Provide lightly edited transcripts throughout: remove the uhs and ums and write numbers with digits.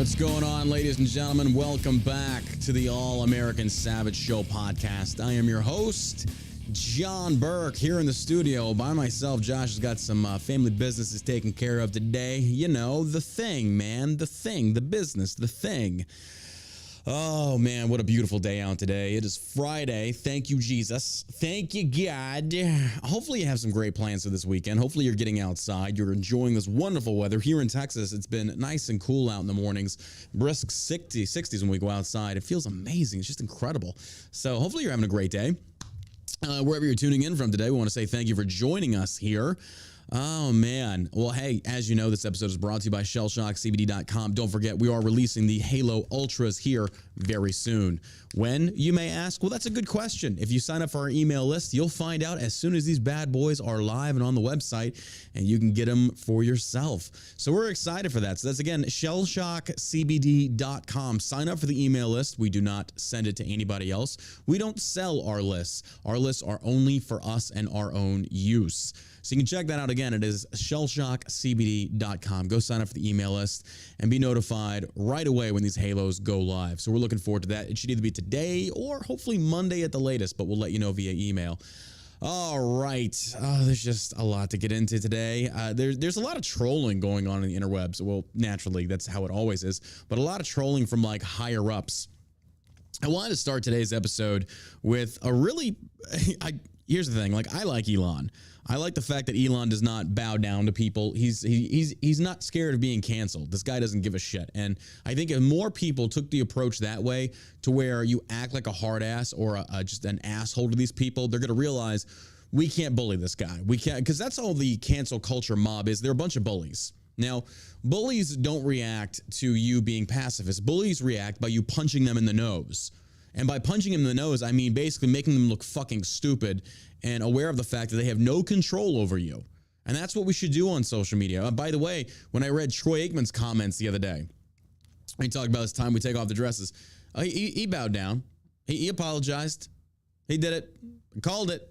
What's going on, ladies and gentlemen? Welcome back to the All American Savage Show podcast. I am your host, John Burke, here in the studio by myself. Josh has got some family businesses taken care of today. You know, the thing, man, the thing, the business, the thing. Oh, man, what a beautiful day out today. It is Friday. Thank you, Jesus. Thank you, God. Hopefully you have some great plans for this weekend. Hopefully you're getting outside. You're enjoying this wonderful weather. Here in Texas, it's been nice and cool out in the mornings. Brisk 60s when we go outside. It feels amazing. It's just incredible. So hopefully you're having a great day. Wherever you're tuning in from today, we want to say thank you for joining us here. Oh, man. Well, hey, as you know, this episode is brought to you by shellshockcbd.com. Don't forget, we are releasing the Halo Ultras here very soon. When, you may ask? Well, that's a good question. If you sign up for our email list, you'll find out as soon as these bad boys are live and on the website, and you can get them for yourself. So we're excited for that. So that's, again, shellshockcbd.com. Sign up for the email list. We do not send it to anybody else. We don't sell our lists. Our lists are only for us and our own use. So you can check that out again. It is shellshockcbd.com. Go sign up for the email list and be notified right away when these Halos go live. So we're looking forward to that. It should either be today or hopefully Monday at the latest, but we'll let you know via email. All right. There's just a lot to get into today. There's a lot of trolling going on in the interwebs. Well, naturally, that's how it always is. But a lot of trolling from like higher ups. I wanted to start today's episode with a really... Here's the thing. Like, I like Elon. I like the fact that Elon does not bow down to people. He's not scared of being canceled. This guy doesn't give a shit. And I think if more people took the approach that way, to where you act like a hard ass or just an asshole to these people, they're going to realize we can't bully this guy. We can't, because that's all the cancel culture mob is. They're a bunch of bullies. Now, bullies don't react to you being pacifist. Bullies react by you punching them in the nose. And by punching them in the nose, I mean basically making them look fucking stupid and aware of the fact that they have no control over you. And that's what we should do on social media. By the way, when I read Troy Aikman's comments the other day, he talked about this time we take off the dresses. He bowed down. He apologized. He did it. Called it.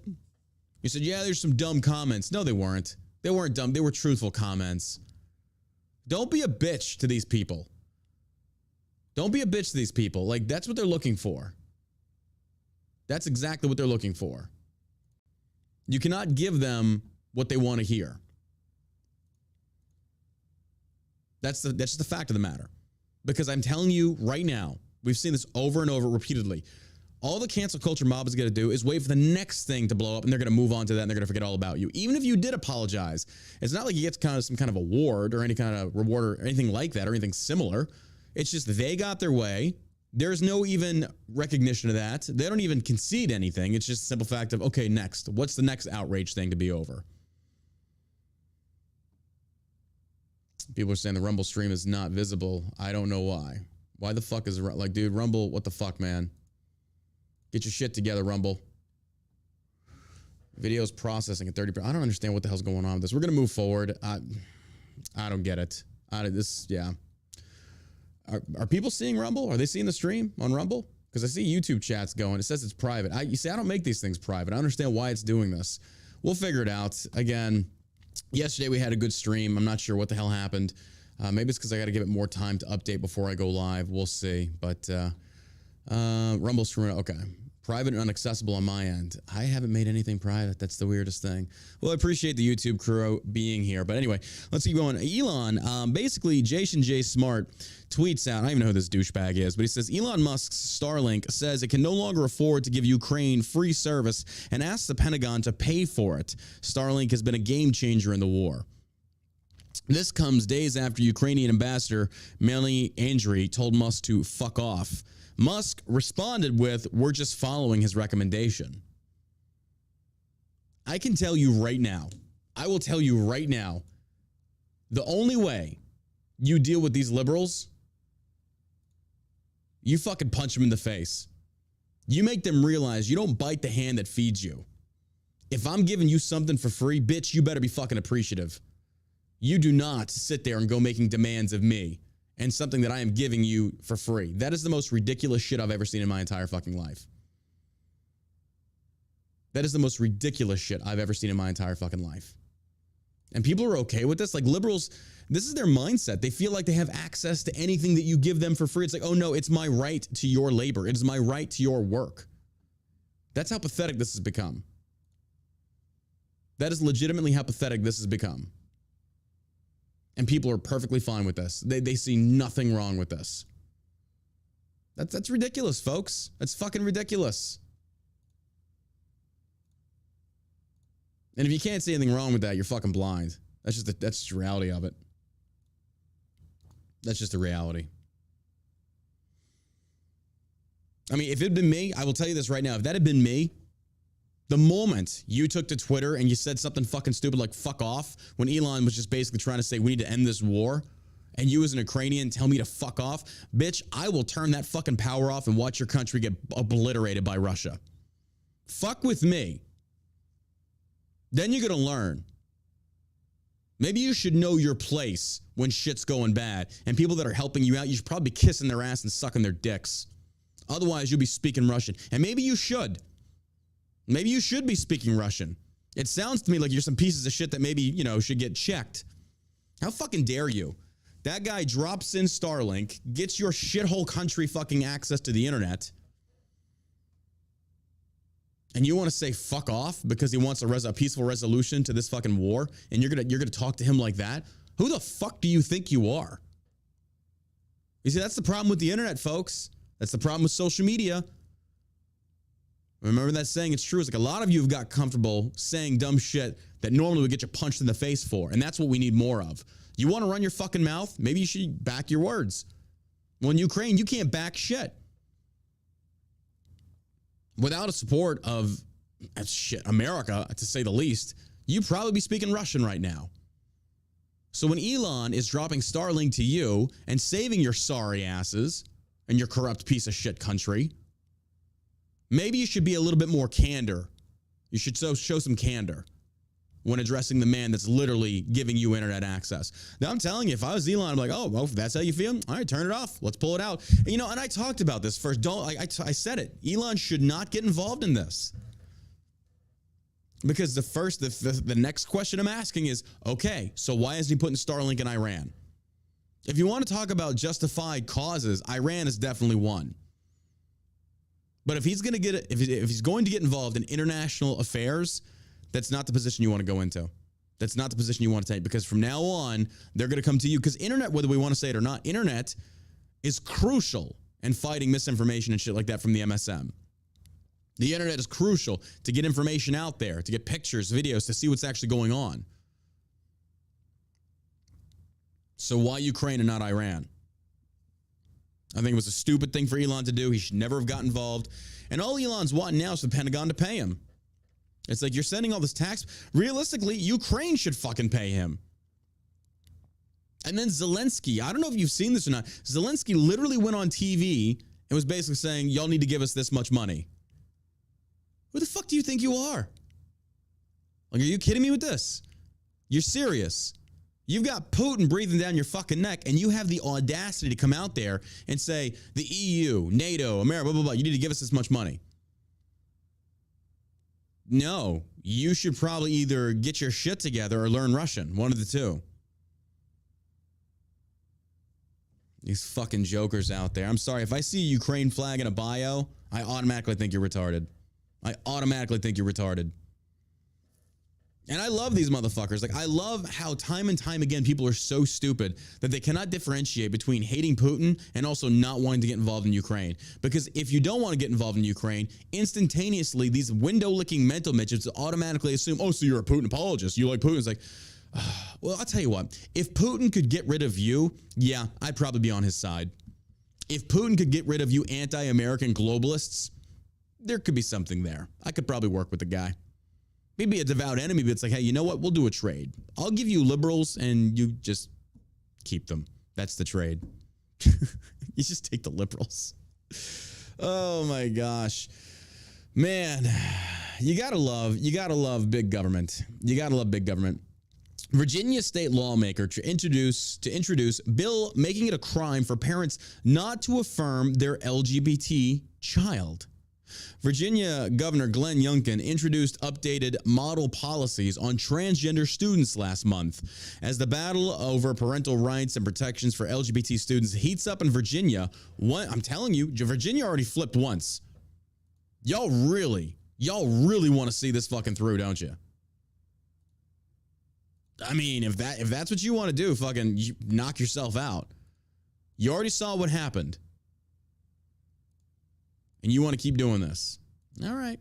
He said, yeah, there's some dumb comments. No, they weren't. They weren't dumb. They were truthful comments. Don't be a bitch to these people. Don't be a bitch to these people. Like, that's what they're looking for. That's exactly what they're looking for. You cannot give them what they want to hear. That's just the fact of the matter. Because I'm telling you right now, we've seen this over and over repeatedly. All the cancel culture mob is going to do is wait for the next thing to blow up, and they're going to move on to that, and they're going to forget all about you. Even if you did apologize, it's not like you get some kind of award or any kind of reward or anything like that or anything similar. It's just they got their way. There's no even recognition of that. They don't even concede anything. It's just a simple fact of, okay, next. What's the next outrage thing to be over? People are saying the Rumble stream is not visible. I don't know why. Why the fuck is it like, dude, Rumble, what the fuck, man? Get your shit together, Rumble. Video's processing at 30%. I don't understand what the hell's going on with this. We're going to move forward. I don't get it. Yeah. Are people seeing Rumble? Are they seeing the stream on Rumble? Because I see YouTube chats going. It says it's private. You see, I don't make these things private. I understand why it's doing this. We'll figure it out. Again, yesterday we had a good stream. I'm not sure what the hell happened. Maybe it's because I got to give it more time to update before I go live. We'll see. But Rumble stream, okay. Private and unaccessible on my end. I haven't made anything private. That's the weirdest thing. Well, I appreciate the YouTube crew being here. But anyway, let's keep going. Elon, basically, Jason J. Smart tweets out, I don't even know who this douchebag is, but he says, Elon Musk's Starlink says it can no longer afford to give Ukraine free service and asks the Pentagon to pay for it. Starlink has been a game changer in the war. This comes days after Ukrainian ambassador Melanie Andriy told Musk to fuck off. Musk responded with, we're just following his recommendation. I can tell you right now, I will tell you right now, the only way you deal with these liberals, you fucking punch them in the face. You make them realize you don't bite the hand that feeds you. If I'm giving you something for free, bitch, you better be fucking appreciative. You do not sit there and go making demands of me and something that I am giving you for free. That is the most ridiculous shit I've ever seen in my entire fucking life. That is the most ridiculous shit I've ever seen in my entire fucking life. And people are okay with this. Like liberals, this is their mindset. They feel like they have access to anything that you give them for free. It's like, oh no, it's my right to your labor. It is my right to your work. That's how pathetic this has become. That is legitimately how pathetic this has become. And people are perfectly fine with this. They see nothing wrong with this. That's ridiculous, folks. That's fucking ridiculous. And if you can't see anything wrong with that, you're fucking blind. That's just the reality of it. That's just the reality. I mean, if it had been me, I will tell you this right now. If that had been me, the moment you took to Twitter and you said something fucking stupid like fuck off, when Elon was just basically trying to say we need to end this war, and you as an Ukrainian tell me to fuck off, bitch, I will turn that fucking power off and watch your country get obliterated by Russia. Fuck with me. Then you're going to learn. Maybe you should know your place when shit's going bad. And people that are helping you out, you should probably be kissing their ass and sucking their dicks. Otherwise, you'll be speaking Russian. And maybe you should. Maybe you should be speaking Russian. It sounds to me like you're some pieces of shit that maybe, should get checked. How fucking dare you? That guy drops in Starlink, gets your shithole country fucking access to the internet, and you want to say fuck off because he wants a peaceful resolution to this fucking war, and you're gonna talk to him like that? Who the fuck do you think you are? You see, that's the problem with the internet, folks. That's the problem with social media. Remember that saying? It's true. It's like a lot of you have got comfortable saying dumb shit that normally would get you punched in the face for, and that's what we need more of. You want to run your fucking mouth? Maybe you should back your words. Well, in Ukraine, you can't back shit. Without a support of America, to say the least, you'd probably be speaking Russian right now. So when Elon is dropping Starlink to you and saving your sorry asses and your corrupt piece of shit country, maybe you should be a little bit more candor. You should show some candor when addressing the man that's literally giving you internet access. Now, I'm telling you, if I was Elon, I'm like, oh, well, if that's how you feel, all right, turn it off. Let's pull it out. And, and I talked about this first. I said it. Elon should not get involved in this. Because the next question I'm asking is, okay, so why isn't he putting Starlink in Iran? If you want to talk about justified causes, Iran is definitely one. But if he's going to if he's going to get involved in international affairs, that's not the position you want to go into. That's not the position you want to take, because from now on, they're going to come to you. Because internet, whether we want to say it or not, internet is crucial in fighting misinformation and shit like that from the MSM. The internet is crucial to get information out there, to get pictures, videos, to see what's actually going on. So why Ukraine and not Iran? I think it was a stupid thing for Elon to do. He should never have got involved. And all Elon's wanting now is the Pentagon to pay him. It's like, you're sending all this tax. Realistically, Ukraine should fucking pay him. And then Zelensky, I don't know if you've seen this or not. Zelensky literally went on TV and was basically saying, y'all need to give us this much money. Who the fuck do you think you are? Like, are you kidding me with this? You're serious. You've got Putin breathing down your fucking neck, and you have the audacity to come out there and say, the EU, NATO, America, blah, blah, blah, you need to give us this much money. No, you should probably either get your shit together or learn Russian. One of the two. These fucking jokers out there. I'm sorry, if I see a Ukraine flag in a bio, I automatically think you're retarded. I automatically think you're retarded. And I love these motherfuckers. Like, I love how time and time again people are so stupid that they cannot differentiate between hating Putin and also not wanting to get involved in Ukraine. Because if you don't want to get involved in Ukraine, instantaneously these window-licking mental midgets automatically assume, oh, so you're a Putin apologist. You like Putin. It's like, well, I'll tell you what. If Putin could get rid of you, yeah, I'd probably be on his side. If Putin could get rid of you anti-American globalists, there could be something there. I could probably work with the guy. Maybe a devout enemy, but it's like, hey, you know what? We'll do a trade. I'll give you liberals and you just keep them. That's the trade. You just take the liberals. Oh my gosh. Man, you gotta love big government. You gotta love big government. Virginia state lawmaker to introduce bill making it a crime for parents not to affirm their LGBT child. Virginia Governor Glenn Youngkin introduced updated model policies on transgender students last month. As the battle over parental rights and protections for LGBT students heats up in Virginia, I'm telling you, Virginia already flipped once. Y'all really want to see this fucking through, don't you? I mean, if that's what you want to do, fucking knock yourself out. You already saw what happened. And you want to keep doing this. All right.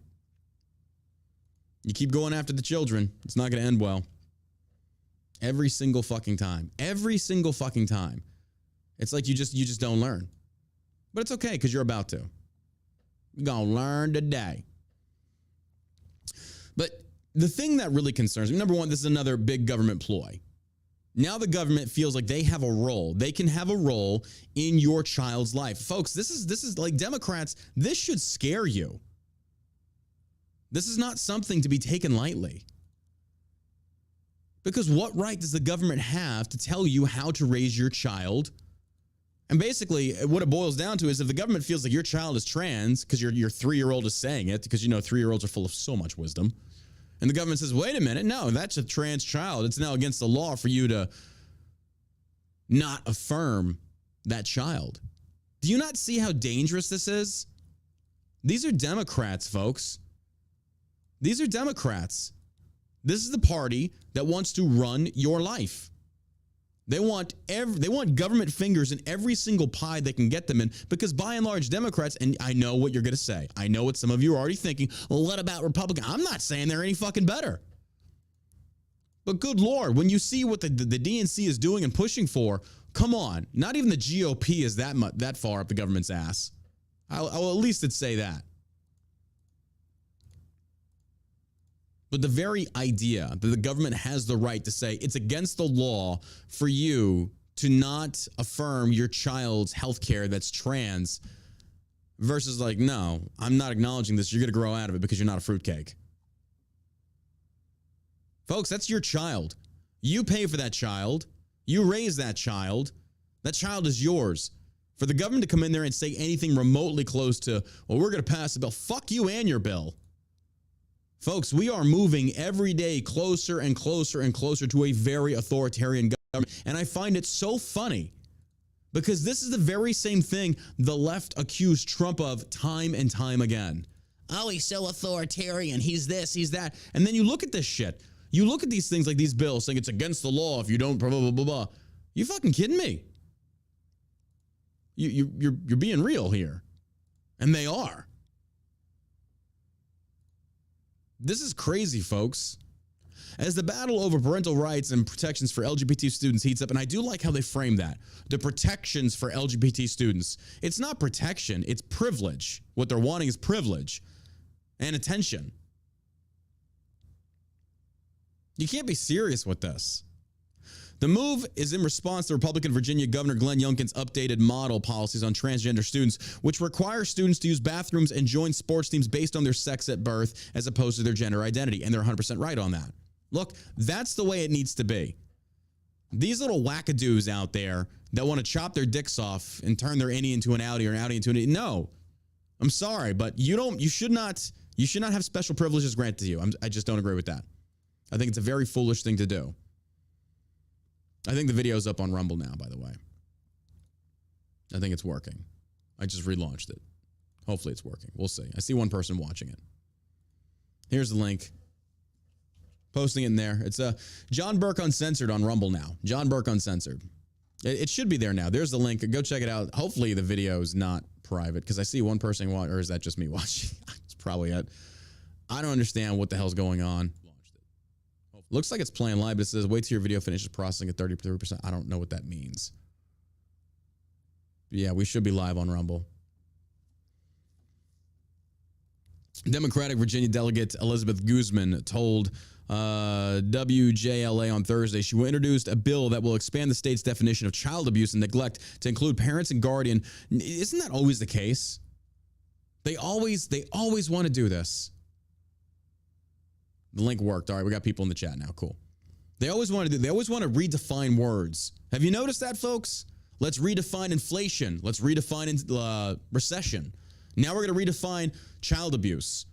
You keep going after the children. It's not going to end well. Every single fucking time. Every single fucking time. It's like you just don't learn. But it's okay because you're about to. You're going to learn today. But the thing that really concerns me, number one, this is another big government ploy. Now the government feels like they have a role. They can have a role in your child's life. Folks, this is like Democrats, this should scare you. This is not something to be taken lightly. Because what right does the government have to tell you how to raise your child? And basically, what it boils down to is if the government feels like your child is trans, because your 3-year-old is saying it, because 3-year-olds are full of so much wisdom, and the government says, wait a minute, no, that's a trans child. It's now against the law for you to not affirm that child. Do you not see how dangerous this is? These are Democrats, folks. These are Democrats. This is the party that wants to run your life. They want government fingers in every single pie they can get them in, because by and large, Democrats, and I know what you're going to say. I know what some of you are already thinking. Well, what about Republicans? I'm not saying they're any fucking better. But good Lord, when you see what the DNC is doing and pushing for, come on. Not even the GOP is that far up the government's ass. I'll at least say that. But the very idea that the government has the right to say it's against the law for you to not affirm your child's health care that's trans versus like, no, I'm not acknowledging this. You're going to grow out of it because you're not a fruitcake. Folks, that's your child. You pay for that child. You raise that child. That child is yours. For the government to come in there and say anything remotely close to, well, we're going to pass a bill. Fuck you and your bill. Folks, we are moving every day closer and closer and closer to a very authoritarian government. And I find it so funny because this is the very same thing the left accused Trump of time and time again. Oh, he's so authoritarian. He's this, he's that. And then you look at this shit. You look at these things like these bills saying it's against the law if you don't blah, blah, blah, blah, blah. You fucking kidding me? You're being real here. And they are. This is crazy, folks. As the battle over parental rights and protections for LGBT students heats up, and I do like how they frame that, the protections for LGBT students. It's not protection, it's privilege. What they're wanting is privilege and attention. You can't be serious with this. The move is in response to Republican Virginia Governor Glenn Youngkin's updated model policies on transgender students, which require students to use bathrooms and join sports teams based on their sex at birth as opposed to their gender identity. And they're 100% right on that. Look, that's the way it needs to be. These little wackadoos out there that want to chop their dicks off and turn their innie into an outie or an outie into an innie. No, I'm sorry, but you should not have special privileges granted to you. I just don't agree with that. I think it's a very foolish thing to do. I think the video's up on Rumble now, by the way. I think it's working. I just relaunched it. Hopefully it's working. We'll see. I see one person watching it. Here's the link. Posting it in there. It's John Burke Uncensored on Rumble now. John Burke Uncensored. It should be there now. There's the link. Go check it out. Hopefully the video is not private because I see one person watching, or is that just me watching? It's probably it. I don't understand what the hell's going on. Looks like it's playing live, but it says wait till your video finishes processing at 33%. I don't know what that means. But yeah, we should be live on Rumble. Democratic Virginia delegate Elizabeth Guzman told WJLA on Thursday she will introduce a bill that will expand the state's definition of child abuse and neglect to include parents and guardian. Isn't that always the case? They always want to do this. The link worked. All right, we got people in the chat now. Cool. They always want to redefine words. Have you noticed that, folks? Let's redefine inflation. Let's redefine recession. Now we're going to redefine child abuse,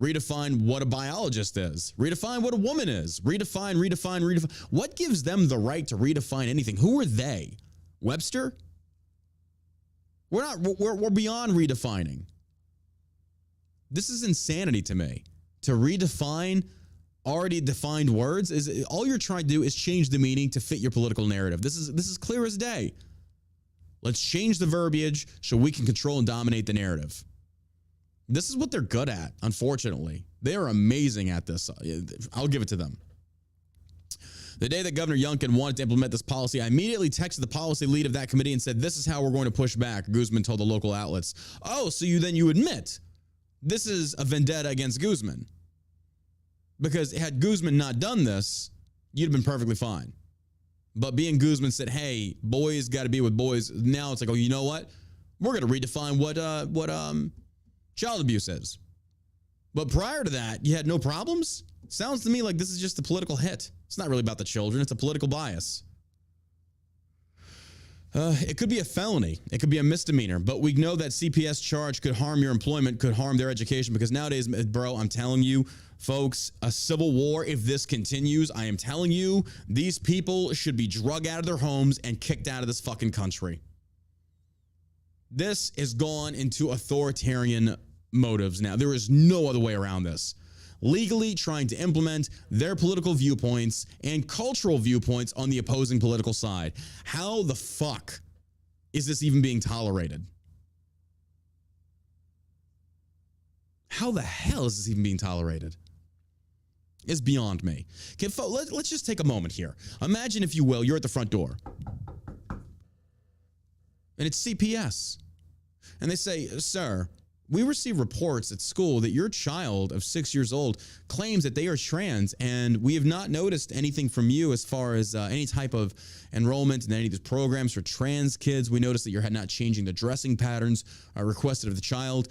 redefine what a biologist is, redefine what a woman is, redefine. What gives them the right to redefine anything? Who are they? Webster? We're beyond redefining. This is insanity to me. To redefine already defined words is all you're trying to do is change the meaning to fit your political narrative. This is clear as day. Let's change the verbiage so we can control and dominate the narrative. This is what they're good at, unfortunately. They are amazing at this. I'll give it to them. The day that Governor Youngkin wanted to implement this policy, I immediately texted the policy lead of that committee and said, this is how we're going to push back, Guzman told the local outlets. Oh, so you admit this is a vendetta against Guzman. Because had Guzman not done this, you'd have been perfectly fine. But being Guzman said, hey, boys got to be with boys. Now it's like, oh, you know what? We're going to redefine what child abuse is. But prior to that, you had no problems? Sounds to me like this is just a political hit. It's not really about the children. It's a political bias. It could be a felony. It could be a misdemeanor. But we know that CPS charge could harm your employment, could harm their education. Because nowadays, bro, I'm telling you, folks, a civil war, if this continues, I am telling you, these people should be drug out of their homes and kicked out of this fucking country. This has gone into authoritarian motives now. There is no other way around this. Legally trying to implement their political viewpoints and cultural viewpoints on the opposing political side. How the fuck is this even being tolerated? How the hell is this even being tolerated? It's beyond me. Okay, let's just take a moment here. Imagine, if you will, you're at the front door. And it's CPS. And they say, sir, we receive reports at school that your child of 6 years old claims that they are trans, and we have not noticed anything from you as far as any type of enrollment in any of these programs for trans kids. We noticed that you're not changing the dressing patterns requested of the child,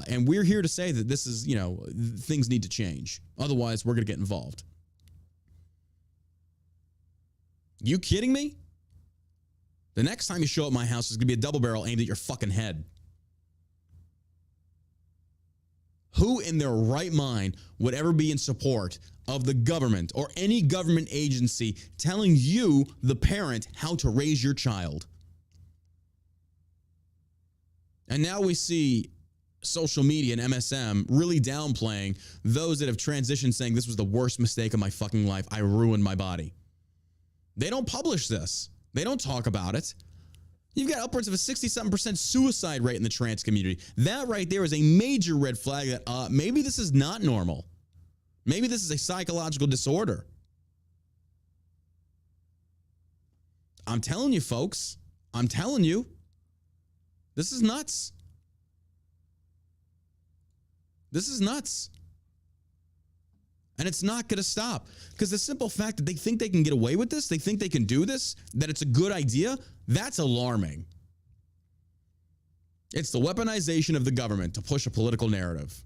and we're here to say that this is, things need to change. Otherwise, we're going to get involved. You kidding me? The next time you show up at my house, there's going to be a double barrel aimed at your fucking head. Who in their right mind would ever be in support of the government or any government agency telling you, the parent, how to raise your child? And now we see social media and MSM really downplaying those that have transitioned, saying this was the worst mistake of my fucking life. I ruined my body. They don't publish this. They don't talk about it. You've got upwards of a 60-something% suicide rate in the trans community. That right there is a major red flag that maybe this is not normal. Maybe this is a psychological disorder. I'm telling you, folks. I'm telling you. This is nuts. This is nuts. And it's not going to stop. Because the simple fact that they think they can get away with this, they think they can do this, that it's a good idea, that's alarming. It's the weaponization of the government to push a political narrative.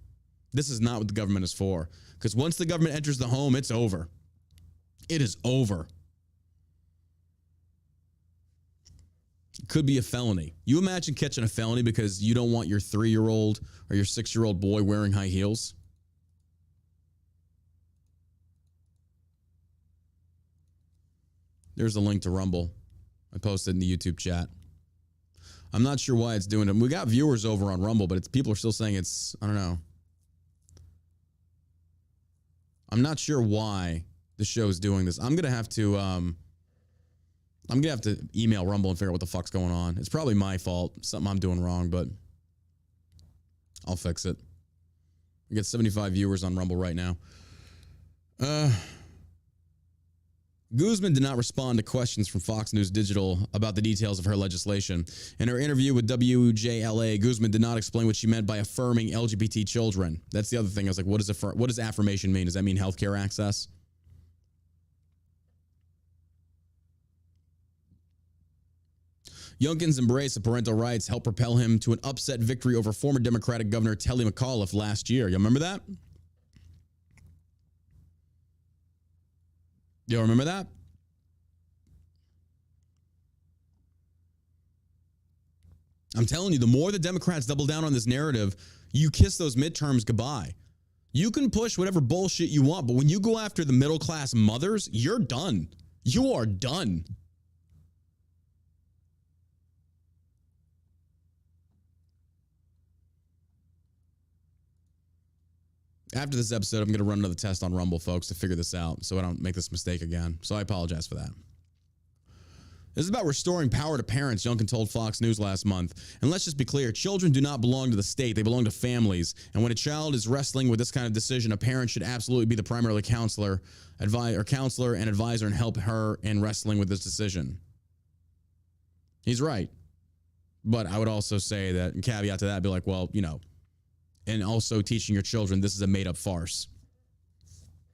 This is not what the government is for. Because once the government enters the home, it's over. It is over. It could be a felony. You imagine catching a felony because you don't want your 3-year-old or your 6-year-old boy wearing high heels? There's a link to Rumble. I posted in the YouTube chat. I'm not sure why it's doing it. We got viewers over on Rumble, but people are still saying it's, I don't know. I'm not sure why the show's doing this. I'm gonna have to email Rumble and figure out what the fuck's going on. It's probably my fault, something I'm doing wrong, but I'll fix it. We got 75 viewers on Rumble right now. Guzman did not respond to questions from Fox News Digital about the details of her legislation. In her interview with WJLA, Guzman did not explain what she meant by affirming LGBT children. That's the other thing. I was like, what does affirmation mean? Does that mean healthcare access? Youngkin's embrace of parental rights helped propel him to an upset victory over former Democratic Governor Telly McAuliffe last year. You remember that? You remember that? I'm telling you, the more the Democrats double down on this narrative, you kiss those midterms goodbye. You can push whatever bullshit you want, but when you go after the middle class mothers, you're done. You are done. After this episode, I'm going to run another test on Rumble, folks, to figure this out so I don't make this mistake again. So I apologize for that. This is about restoring power to parents, Youngkin told Fox News last month. And let's just be clear, children do not belong to the state. They belong to families. And when a child is wrestling with this kind of decision, a parent should absolutely be the primary counselor and advisor and help her in wrestling with this decision. He's right. But I would also say that, and caveat to that, be like, well, you know, and also teaching your children this is a made-up farce.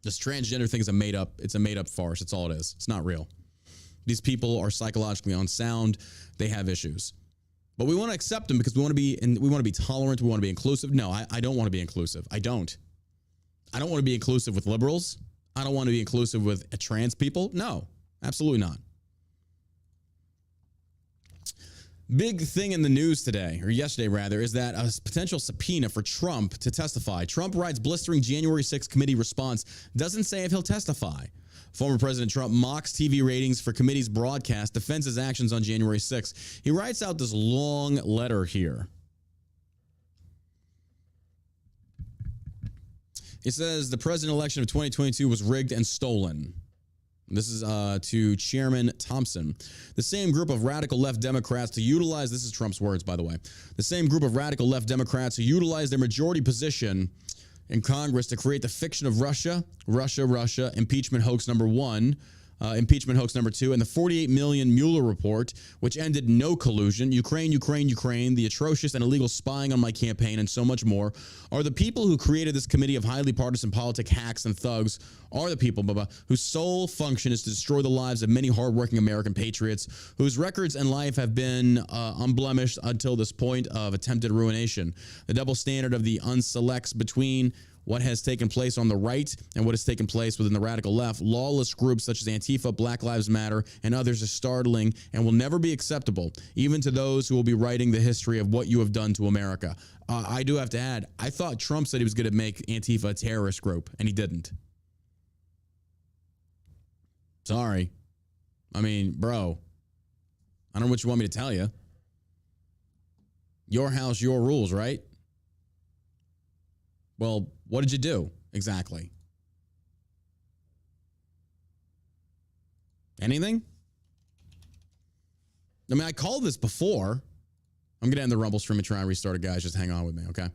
This transgender thing is it's a made-up farce. It's all it is. It's not real. These people are psychologically unsound. They have issues. But we want to accept them because we want to be tolerant. We want to be inclusive. No, I don't want to be inclusive. I don't want to be inclusive with liberals. I don't want to be inclusive with trans people. No, absolutely not. Big thing in the news today, or yesterday rather, is that a potential subpoena for Trump to testify. Trump writes blistering January 6th committee response. Doesn't say if he'll testify. Former President Trump mocks TV ratings for committee's broadcast, defends his actions on January 6th. He writes out this long letter here. It says the president election of 2022 was rigged and stolen. This is to Chairman Thompson. The same group of radical left Democrats to utilize, this is Trump's words, by the way, the same group of radical left Democrats who utilize their majority position in Congress to create the fiction of Russia, impeachment hoax number 1, impeachment hoax number 2, and the 48 million Mueller report, which ended no collusion, Ukraine, the atrocious and illegal spying on my campaign, and so much more, are the people who created this committee of highly partisan politic hacks and thugs, are the people, whose sole function is to destroy the lives of many hardworking American patriots, whose records and life have been unblemished until this point of attempted ruination. The double standard of the unselects between what has taken place on the right and what has taken place within the radical left, lawless groups such as Antifa, Black Lives Matter, and others are startling and will never be acceptable, even to those who will be writing the history of what you have done to America. I do have to add, I thought Trump said he was going to make Antifa a terrorist group, and he didn't. Sorry. I mean, bro, I don't know what you want me to tell you. Your house, your rules, right? Well, what did you do exactly? Anything? I mean, I called this before. I'm going to end the Rumble stream and try and restart it, guys. Just hang on with me, okay?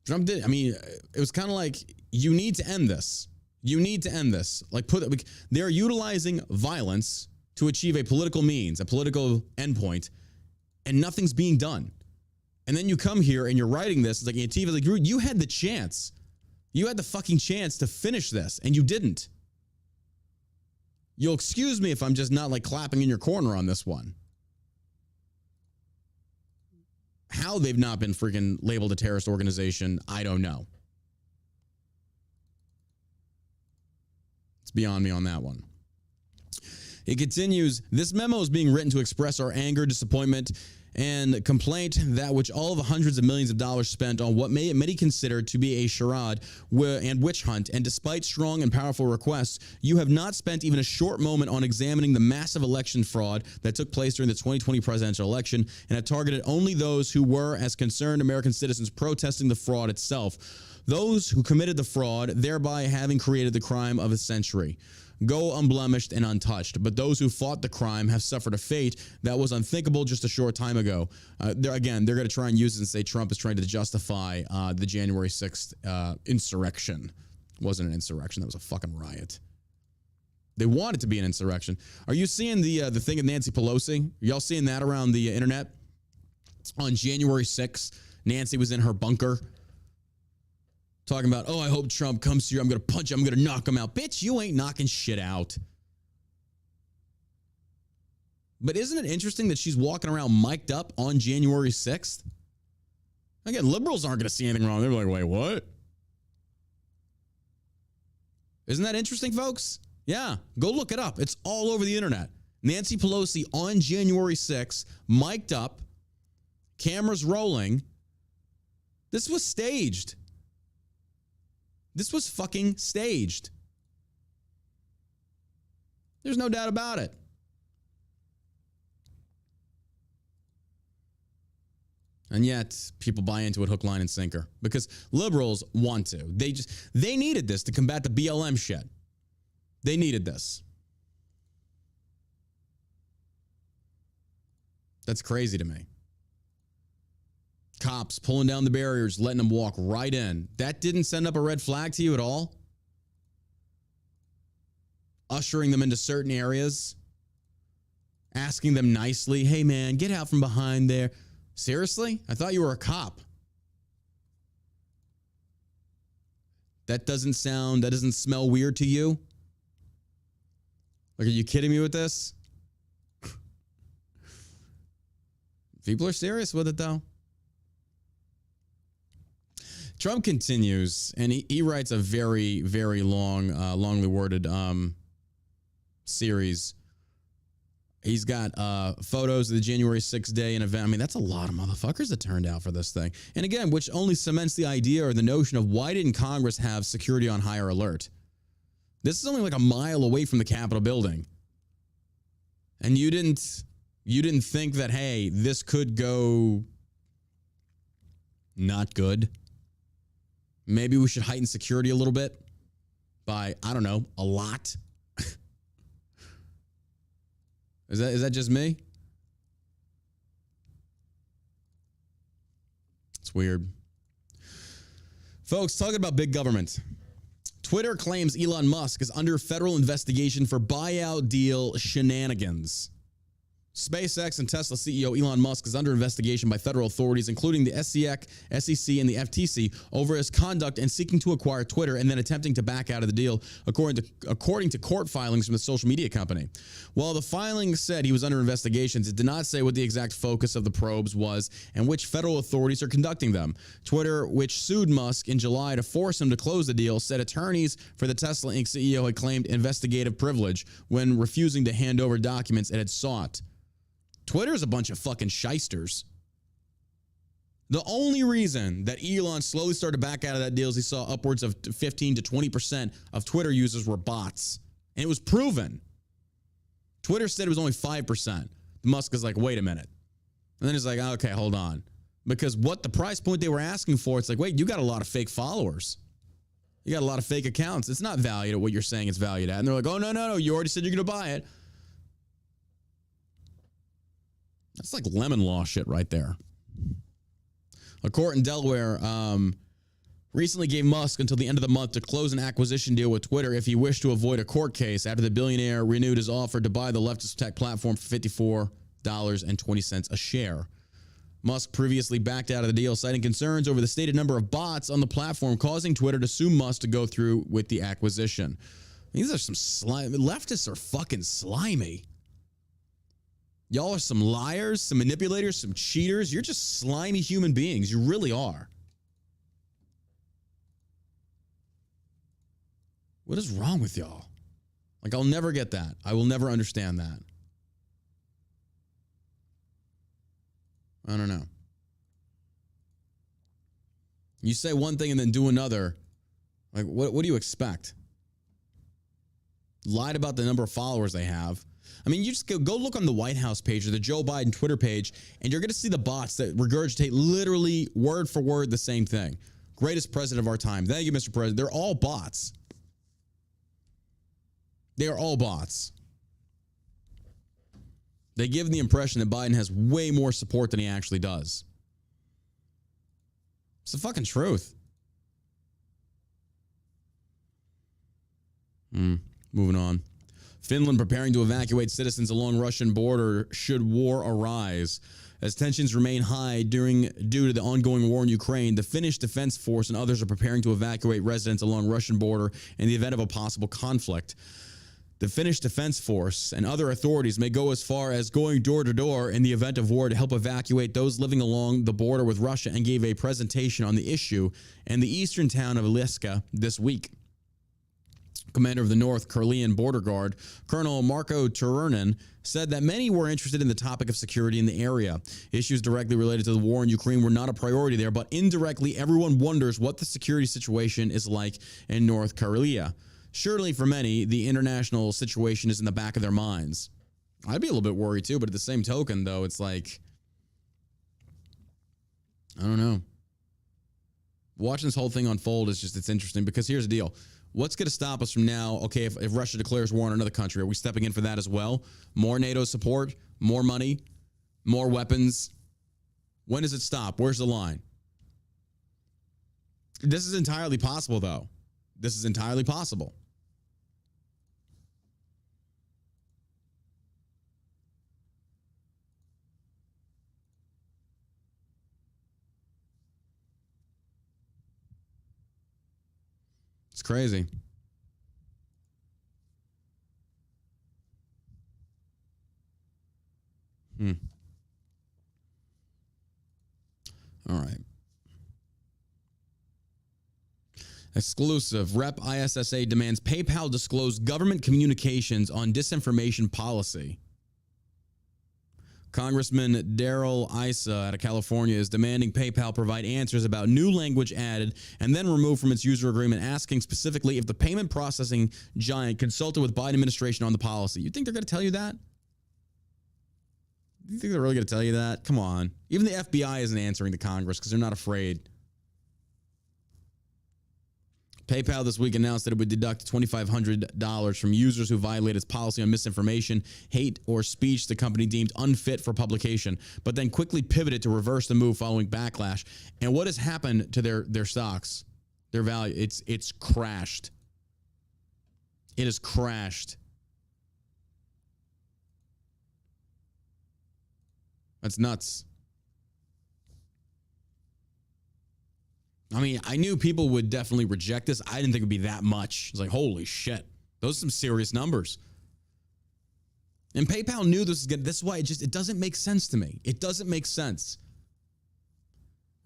Trump did. I mean, it was kind of like, you need to end this. You need to end this. Like, they're utilizing violence to achieve a political means, a political endpoint, and nothing's being done. And then you come here and you're writing this. It's like Antifa, like you had the chance. You had the fucking chance to finish this, and you didn't. You'll excuse me if I'm just not like clapping in your corner on this one. How they've not been freaking labeled a terrorist organization, I don't know. It's beyond me on that one. It continues, this memo is being written to express our anger, disappointment, and complaint that which all the hundreds of millions of dollars spent on what many consider to be a charade and witch hunt, and despite strong and powerful requests, you have not spent even a short moment on examining the massive election fraud that took place during the 2020 presidential election and have targeted only those who were, as concerned American citizens, protesting the fraud itself. Those who committed the fraud, thereby having created the crime of a century. Go unblemished and untouched. But those who fought the crime have suffered a fate that was unthinkable just a short time ago. They're going to try and use it and say Trump is trying to justify the January 6th insurrection. It wasn't an insurrection. That was a fucking riot. They want it to be an insurrection. Are you seeing the thing of Nancy Pelosi? Are y'all seeing that around the internet? On January 6th, Nancy was in her bunker talking about, oh, I hope Trump comes here. I'm going to punch him. I'm going to knock him out. Bitch, you ain't knocking shit out. But isn't it interesting that she's walking around mic'd up on January 6th? Again, liberals aren't going to see anything wrong. They're like, wait, what? Isn't that interesting, folks? Yeah, go look it up. It's all over the internet. Nancy Pelosi on January 6th, mic'd up, cameras rolling. This was staged. This was fucking staged. There's no doubt about it. And yet, people buy into it hook, line, and sinker because liberals want to. They needed this to combat the BLM shit. They needed this. That's crazy to me. Cops pulling down the barriers, letting them walk right in. That didn't send up a red flag to you at all? Ushering them into certain areas, asking them nicely, hey man, get out from behind there. Seriously? I thought you were a cop. That doesn't smell weird to you? Like, are you kidding me with this? People are serious with it, though. Trump continues, and he writes a very, very longly worded series. He's got photos of the January 6th day and event. I mean, that's a lot of motherfuckers that turned out for this thing. And again, which only cements the idea or the notion of why didn't Congress have security on higher alert? This is only like a mile away from the Capitol building. And you didn't think that, hey, this could go not good. Maybe we should heighten security a little bit by, I don't know, a lot. Is that just me? It's weird. Folks, talking about big government. Twitter claims Elon Musk is under federal investigation for buyout deal shenanigans. SpaceX and Tesla CEO Elon Musk is under investigation by federal authorities, including the SEC, and the FTC, over his conduct in seeking to acquire Twitter and then attempting to back out of the deal, according to court filings from the social media company. While the filings said he was under investigations, it did not say what the exact focus of the probes was and which federal authorities are conducting them. Twitter, which sued Musk in July to force him to close the deal, said attorneys for the Tesla Inc. CEO had claimed investigative privilege when refusing to hand over documents it had sought. Twitter's a bunch of fucking shysters. The only reason that Elon slowly started back out of that deal is he saw upwards of 15 to 20% of Twitter users were bots. And it was proven. Twitter said it was only 5%. Musk is like, wait a minute. And then he's like, okay, hold on. Because what the price point they were asking for, it's like, wait, you got a lot of fake followers. You got a lot of fake accounts. It's not valued at what you're saying it's valued at. And they're like, oh, no, you already said you're going to buy it. That's like lemon law shit right there. A court in Delaware recently gave Musk until the end of the month to close an acquisition deal with Twitter if he wished to avoid a court case after the billionaire renewed his offer to buy the leftist tech platform for $54.20 a share. Musk previously backed out of the deal, citing concerns over the stated number of bots on the platform, causing Twitter to sue Musk to go through with the acquisition. These are some leftists are fucking slimy. Y'all are some liars, some manipulators, some cheaters. You're just slimy human beings. You really are. What is wrong with y'all? Like, I'll never get that. I will never understand that. I don't know. You say one thing and then do another. Like, what do you expect? Lied about the number of followers they have. I mean, you just go look on the White House page or the Joe Biden Twitter page, and you're going to see the bots that regurgitate literally word for word the same thing. Greatest president of our time. Thank you, Mr. President. They're all bots. They are all bots. They give the impression that Biden has way more support than he actually does. It's the fucking truth. Moving on. Finland preparing to evacuate citizens along Russian border should war arise. As tensions remain high due to the ongoing war in Ukraine, the Finnish Defense Force and others are preparing to evacuate residents along Russian border in the event of a possible conflict. The Finnish Defense Force and other authorities may go as far as going door to door in the event of war to help evacuate those living along the border with Russia, and gave a presentation on the issue in the eastern town of Liska this week. Commander of the North Karelian Border Guard, Colonel Marko Turunen, said that many were interested in the topic of security in the area. Issues directly related to the war in Ukraine were not a priority there, but indirectly, everyone wonders what the security situation is like in North Karelia. Surely for many, the international situation is in the back of their minds. I'd be a little bit worried too, but at the same token, though, it's like, I don't know. Watching this whole thing unfold is just, it's interesting because here's the deal. What's going to stop us from now? Okay, if Russia declares war on another country, are we stepping in for that as well? More NATO support, more money, more weapons. When does it stop? Where's the line? This is entirely possible, though. This is entirely possible. It's crazy. All right. Exclusive. Rep. ISSA demands PayPal disclose government communications on disinformation policy. Congressman Darrell Issa out of California is demanding PayPal provide answers about new language added and then removed from its user agreement, asking specifically if the payment processing giant consulted with Biden administration on the policy. You think they're going to tell you that? You think they're really going to tell you that? Come on. Even the FBI isn't answering to Congress because they're not afraid. PayPal this week announced that it would deduct $2,500 from users who violate its policy on misinformation, hate, or speech the company deemed unfit for publication, but then quickly pivoted to reverse the move following backlash. And what has happened to their stocks, their value? It's crashed. It has crashed. That's nuts. I mean, I knew people would definitely reject this. I didn't think it would be that much. It's like, holy shit. Those are some serious numbers. And PayPal knew this was good. This is why it doesn't make sense to me. It doesn't make sense.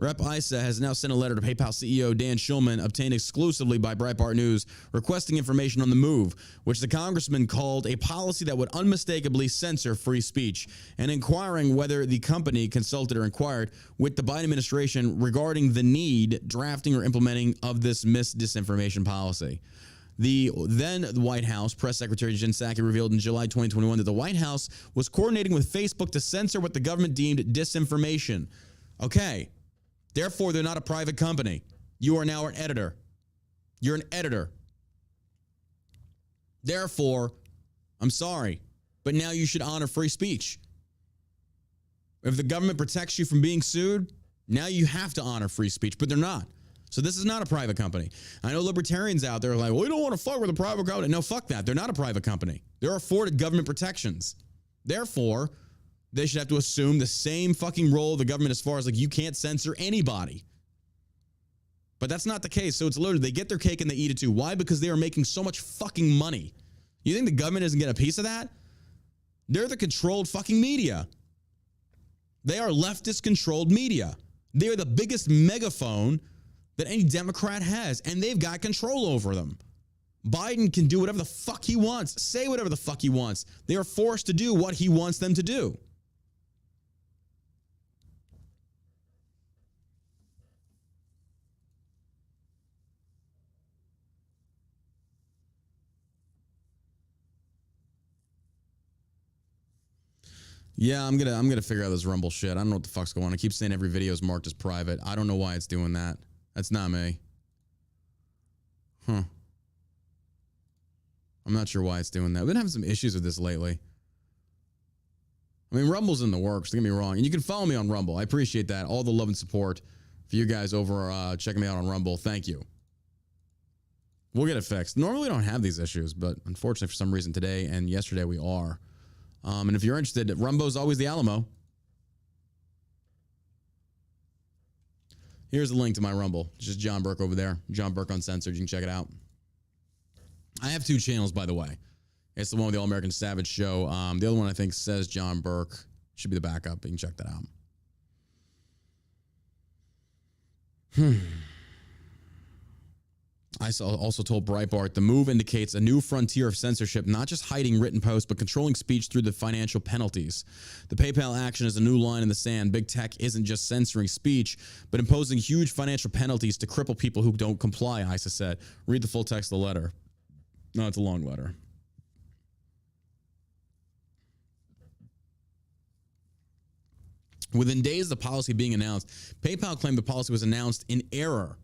Rep. Issa has now sent a letter to PayPal CEO Dan Schulman, obtained exclusively by Breitbart News, requesting information on the move, which the congressman called a policy that would unmistakably censor free speech, and inquiring whether the company consulted or inquired with the Biden administration regarding the need, drafting, or implementing of this disinformation policy. The then White House press secretary Jen Psaki revealed in July 2021 that the White House was coordinating with Facebook to censor what the government deemed disinformation. Okay. Therefore, they're not a private company. You are now an editor. You're an editor. Therefore, I'm sorry, but now you should honor free speech. If the government protects you from being sued, now you have to honor free speech, but they're not. So this is not a private company. I know libertarians out there are like, well, we don't want to fuck with a private company. No, fuck that. They're not a private company. They're afforded government protections. Therefore, they should have to assume the same fucking role of the government as far as like you can't censor anybody. But that's not the case. So it's literally they get their cake and they eat it too. Why? Because they are making so much fucking money. You think the government isn't getting a piece of that? They're the controlled fucking media. They are leftist controlled media. They are the biggest megaphone that any Democrat has, and they've got control over them. Biden can do whatever the fuck he wants, say whatever the fuck he wants. They are forced to do what he wants them to do. Yeah, I'm gonna figure out this Rumble shit. I don't know what the fuck's going on. I keep saying every video is marked as private. I don't know why it's doing that. That's not me. Huh. I'm not sure why it's doing that. We've been having some issues with this lately. I mean, Rumble's in the works, don't get me wrong. And you can follow me on Rumble. I appreciate that. All the love and support for you guys over checking me out on Rumble. Thank you. We'll get it fixed. Normally we don't have these issues, but unfortunately for some reason today and yesterday we are. And if you're interested, Rumbo's always the Alamo. Here's the link to my Rumble. It's just John Burke over there. John Burke Uncensored. You can check it out. I have two channels, by the way. It's the one with the All American Savage show. The other one I think says John Burke. Should be the backup. You can check that out. Also told Breitbart, the move indicates a new frontier of censorship, not just hiding written posts, but controlling speech through the financial penalties. The PayPal action is a new line in the sand. Big tech isn't just censoring speech, but imposing huge financial penalties to cripple people who don't comply, Issa said. Read the full text of the letter. No, it's a long letter. Within days of the policy being announced, PayPal claimed the policy was announced in error.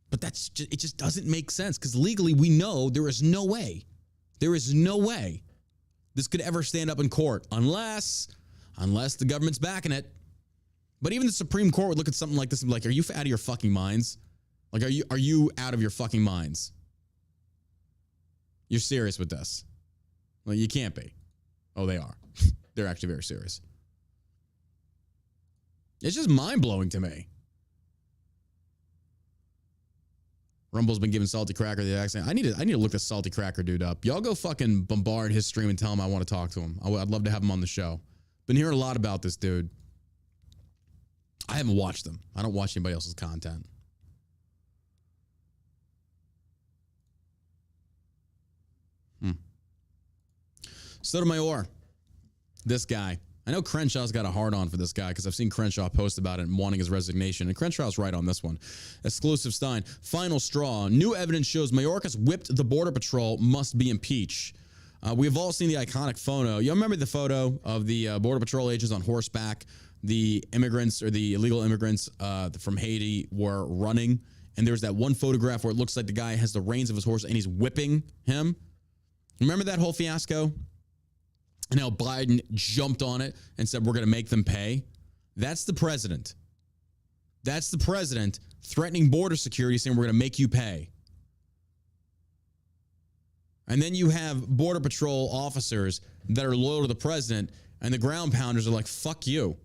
But it just doesn't make sense because legally we know there is no way this could ever stand up in court unless the government's backing it. But even the Supreme Court would look at something like this and be like, are you out of your fucking minds? Like, are you out of your fucking minds? You're serious with this? Well, you can't be. Oh, they are. They're actually very serious. It's just mind-blowing to me. Rumble's been giving Salty Cracker the accent. I need to look this Salty Cracker dude up. Y'all go fucking bombard his stream and tell him I want to talk to him. I'd love to have him on the show. Been hearing a lot about this dude. I haven't watched him. I don't watch anybody else's content. Sotomayor. This guy. I know Crenshaw's got a hard-on for this guy because I've seen Crenshaw post about it and wanting his resignation. And Crenshaw's right on this one. Exclusive Stein. Final straw. New evidence shows Mayorkas whipped the Border Patrol, must be impeached. We've all seen the iconic photo. You remember the photo of the Border Patrol agents on horseback? The immigrants or the illegal immigrants from Haiti were running. And there's that one photograph where it looks like the guy has the reins of his horse and he's whipping him. Remember that whole fiasco? And how Biden jumped on it and said, we're going to make them pay. That's the president. That's the president threatening border security, saying we're going to make you pay. And then you have Border Patrol officers that are loyal to the president, and the ground pounders are like, fuck you.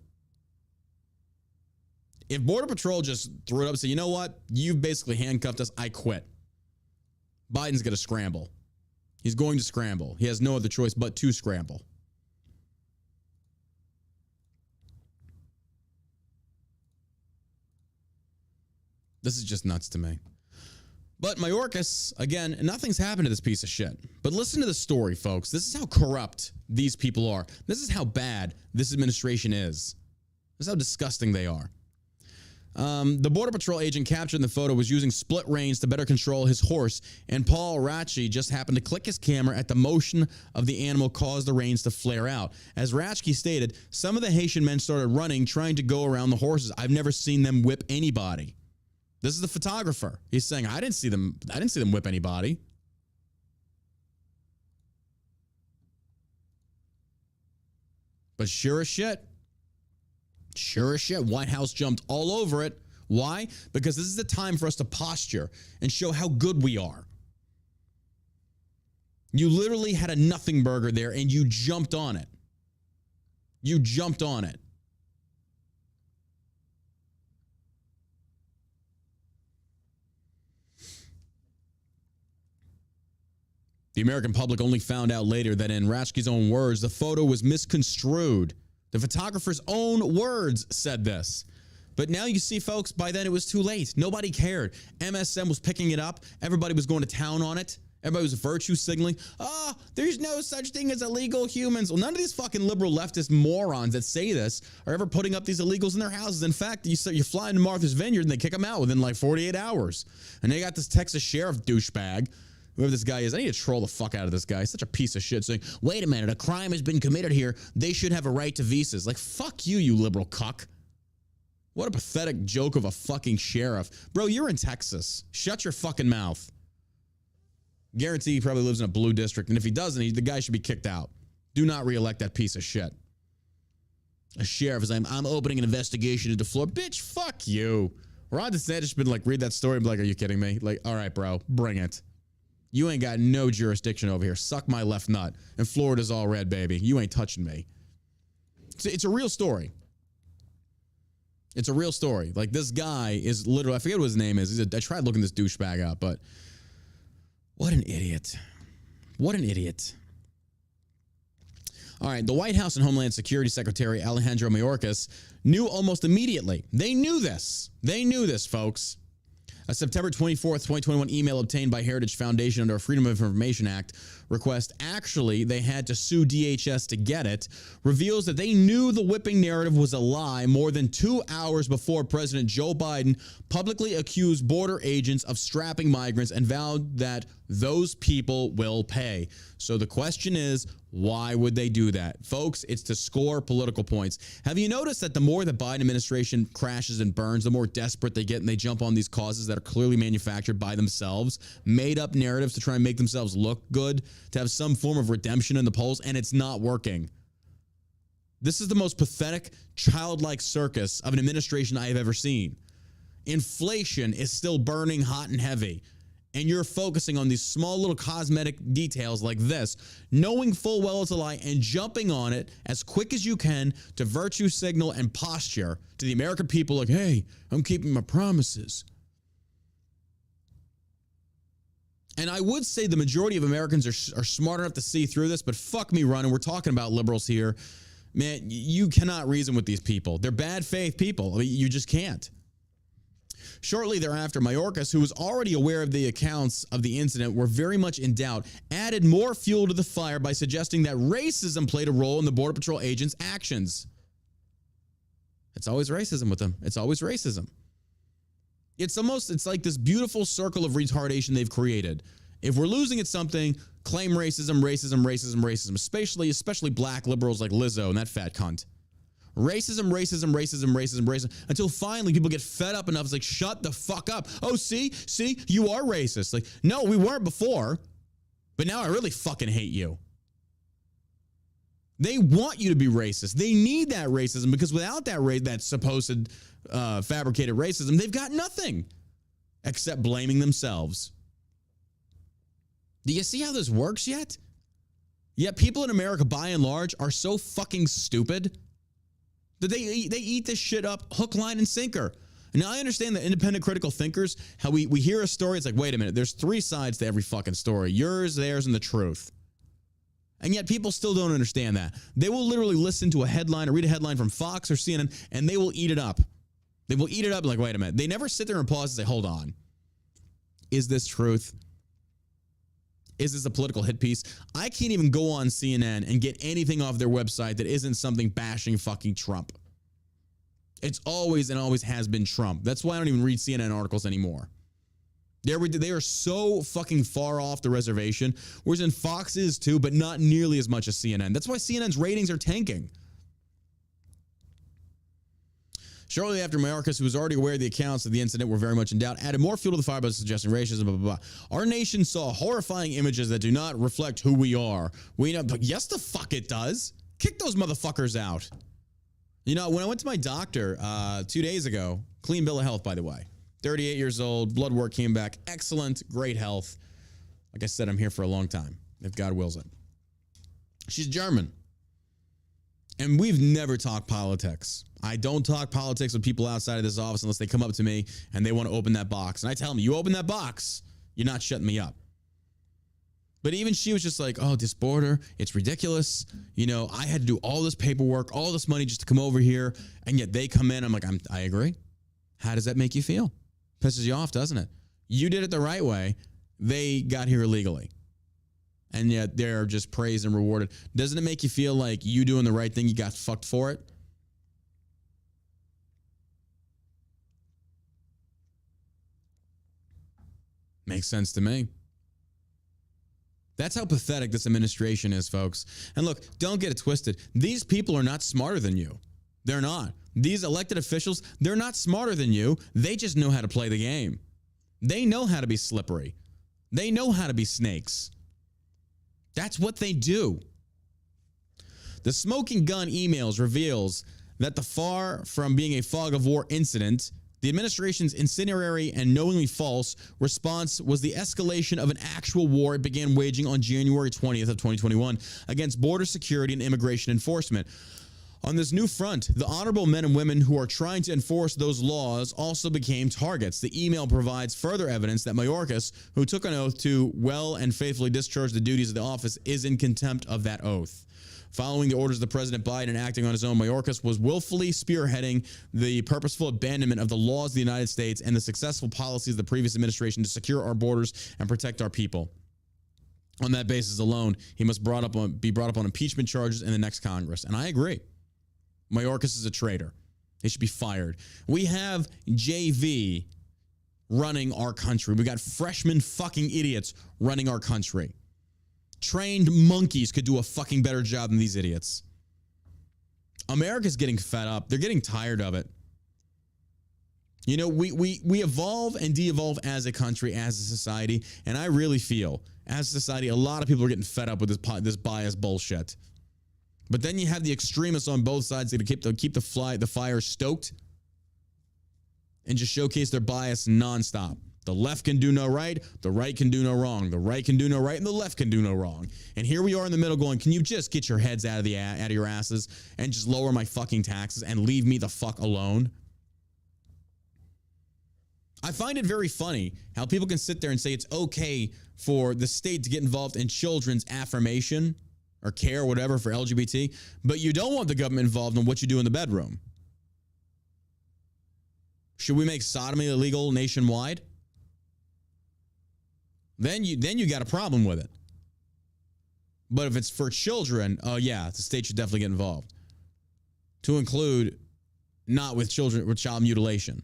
If Border Patrol just threw it up and said, you know what? You've basically handcuffed us. I quit. Biden's going to scramble. He's going to scramble. He has no other choice but to scramble. This is just nuts to me. But Mayorkas, again, nothing's happened to this piece of shit. But listen to the story, folks. This is how corrupt these people are. This is how bad this administration is. This is how disgusting they are. The Border Patrol agent captured in the photo was using split reins to better control his horse, and Paul Ratchey just happened to click his camera at the motion of the animal caused the reins to flare out. As Ratchey stated, some of the Haitian men started running, trying to go around the horses. I've never seen them whip anybody. This is the photographer. He's saying, I didn't see them whip anybody. But sure as shit, White House jumped all over it. Why? Because this is the time for us to posture and show how good we are. You literally had a nothing burger there and you jumped on it. You jumped on it. The American public only found out later that in Ratchey's own words, the photo was misconstrued. The photographer's own words said this. But now you see, folks, by then it was too late. Nobody cared. MSM was picking it up. Everybody was going to town on it. Everybody was virtue signaling. Oh, there's no such thing as illegal humans. Well, none of these fucking liberal leftist morons that say this are ever putting up these illegals in their houses. In fact, you fly into Martha's Vineyard and they kick them out within like 48 hours. And they got this Texas sheriff douchebag, whoever this guy is. I need to troll the fuck out of this guy. He's such a piece of shit saying, wait a minute, a crime has been committed here. They should have a right to visas. Like, fuck you, you liberal cuck. What a pathetic joke of a fucking sheriff. Bro, you're in Texas. Shut your fucking mouth. Guarantee he probably lives in a blue district. And if he doesn't, the guy should be kicked out. Do not reelect that piece of shit. A sheriff is like, I'm opening an investigation into Florida. Bitch, fuck you. Ron DeSantis should been like, read that story and be like, are you kidding me? Like, all right, bro, bring it. You ain't got no jurisdiction over here. Suck my left nut. And Florida's all red, baby. You ain't touching me. It's a real story. It's a real story. Like, this guy is literally, I forget what his name is. I tried looking this douchebag up, but what an idiot. What an idiot. All right, the White House and Homeland Security Secretary Alejandro Mayorkas knew almost immediately. They knew this. They knew this, folks. A September 24th, 2021 email obtained by Heritage Foundation under a Freedom of Information Act request, actually they had to sue DHS to get it, reveals that they knew the whipping narrative was a lie more than 2 hours before President Joe Biden publicly accused border agents of strapping migrants and vowed that those people will pay. So the question is, why would they do that? Folks, it's to score political points. Have you noticed that the more the Biden administration crashes and burns, the more desperate they get and they jump on these causes that are clearly manufactured by themselves, made up narratives to try and make themselves look good, to have some form of redemption in the polls, and it's not working. This is the most pathetic, childlike circus of an administration I have ever seen. Inflation is still burning hot and heavy. And you're focusing on these small little cosmetic details like this, knowing full well it's a lie and jumping on it as quick as you can to virtue signal and posture to the American people like, hey, I'm keeping my promises. And I would say the majority of Americans are smart enough to see through this, but fuck me running. We're talking about liberals here. Man, you cannot reason with these people. They're bad faith people. I mean, you just can't. Shortly thereafter, Mayorkas, who was already aware of the accounts of the incident were very much in doubt, added more fuel to the fire by suggesting that racism played a role in the Border Patrol agents' actions. It's always racism with them. It's always racism. It's like this beautiful circle of retardation they've created. If we're losing at something, claim racism, racism, racism, racism, especially black liberals like Lizzo and that fat cunt. Racism, racism, racism, racism, racism, until finally people get fed up enough. It's like, shut the fuck up. Oh, see, you are racist. Like, no, we weren't before, but now I really fucking hate you. They want you to be racist. They need that racism because without that supposed fabricated racism, they've got nothing except blaming themselves. Do you see how this works yet? Yet people in America, by and large, are so fucking stupid that they eat this shit up hook, line, and sinker. Now, I understand that independent critical thinkers, how we hear a story, it's like, wait a minute, there's three sides to every fucking story. Yours, theirs, and the truth. And yet people still don't understand that. They will literally listen to a headline or read a headline from Fox or CNN, and they will eat it up. They will eat it up like, wait a minute. They never sit there and pause and say, hold on. Is this truth? Is this a political hit piece? I can't even go on CNN and get anything off their website that isn't something bashing fucking Trump. It's always and always has been Trump. That's why I don't even read CNN articles anymore. They are so fucking far off the reservation, whereas in Fox is too, but not nearly as much as CNN. That's why CNN's ratings are tanking. Shortly after, Mayorkas, who was already aware of the accounts of the incident were very much in doubt, added more fuel to the fire by suggesting racism, blah, blah, blah. Our nation saw horrifying images that do not reflect who we are. We know, but yes, the fuck it does. Kick those motherfuckers out. You know, when I went to my doctor 2 days ago, clean bill of health, by the way, 38 years old, blood work came back, excellent, great health. Like I said, I'm here for a long time, if God wills it. She's German. And we've never talked politics. I don't talk politics with people outside of this office unless they come up to me and they want to open that box. And I tell them, you open that box, you're not shutting me up. But even she was just like, oh, this border, it's ridiculous. You know, I had to do all this paperwork, all this money just to come over here. And yet they come in. I'm like, I agree. How does that make you feel? Pisses you off, doesn't it? You did it the right way. They got here illegally. And yet they're just praised and rewarded. Doesn't it make you feel like you doing the right thing, you got fucked for it? Makes sense to me. That's how pathetic this administration is, folks. And look, don't get it twisted. These people are not smarter than you. They're not. These elected officials, they're not smarter than you. They just know how to play the game. They know how to be slippery. They know how to be snakes. That's what they do. The smoking gun emails reveals that the far from being a fog of war incident, the administration's incendiary and knowingly false response was the escalation of an actual war it began waging on January 20th of 2021 against border security and immigration enforcement. On this new front, the honorable men and women who are trying to enforce those laws also became targets. The email provides further evidence that Mayorkas, who took an oath to well and faithfully discharge the duties of the office, is in contempt of that oath. Following the orders of President Biden and acting on his own, Mayorkas was willfully spearheading the purposeful abandonment of the laws of the United States and the successful policies of the previous administration to secure our borders and protect our people. On that basis alone, he must be brought up on impeachment charges in the next Congress. And I agree. Mayorkas is a traitor. He should be fired. We have JV running our country. We got freshman fucking idiots running our country. Trained monkeys could do a fucking better job than these idiots. America's getting fed up. They're getting tired of it. You know, we evolve and de-evolve as a country, as a society, and I really feel, as a society, a lot of people are getting fed up with this bias bullshit. But then you have the extremists on both sides that keep the fire stoked and just showcase their bias nonstop. The left can do no right, the right can do no wrong. The right can do no right, and the left can do no wrong. And here we are in the middle going, can you just get your heads out of your asses and just lower my fucking taxes and leave me the fuck alone? I find it very funny how people can sit there and say it's okay for the state to get involved in children's affirmation or care or whatever for LGBT, but you don't want the government involved in what you do in the bedroom. Should we make sodomy illegal nationwide? Then you got a problem with it. But if it's for children, oh yeah, the state should definitely get involved. To include not with children with child mutilation.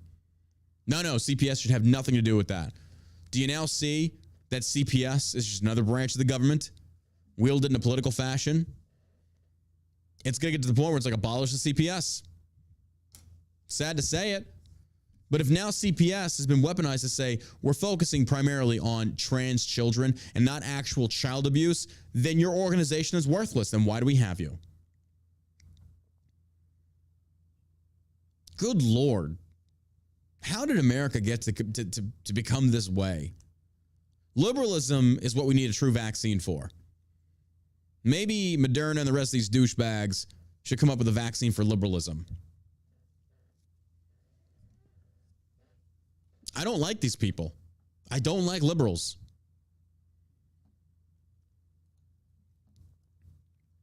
No, CPS should have nothing to do with that. Do you now see that CPS is just another branch of the government wielded in a political fashion? It's going to get to the point where it's like abolish the CPS. Sad to say it. But if now CPS has been weaponized to say we're focusing primarily on trans children and not actual child abuse, then your organization is worthless. Then why do we have you? Good Lord. How did America get to become this way? Liberalism is what we need a true vaccine for. Maybe Moderna and the rest of these douchebags should come up with a vaccine for liberalism. I don't like these people. I don't like liberals.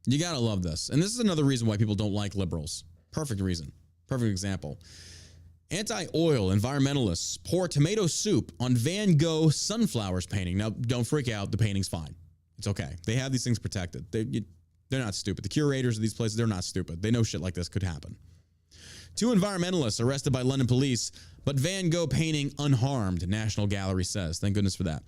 You gotta love this. And this is another reason why people don't like liberals. Perfect reason. Perfect example. Anti-oil environmentalists pour tomato soup on Van Gogh sunflowers painting. Now, don't freak out. The painting's fine. It's okay. They have these things protected. They're not stupid. The curators of these places, they're not stupid. They know shit like this could happen. 2 environmentalists arrested by London police, but Van Gogh painting unharmed, National Gallery says. Thank goodness for that.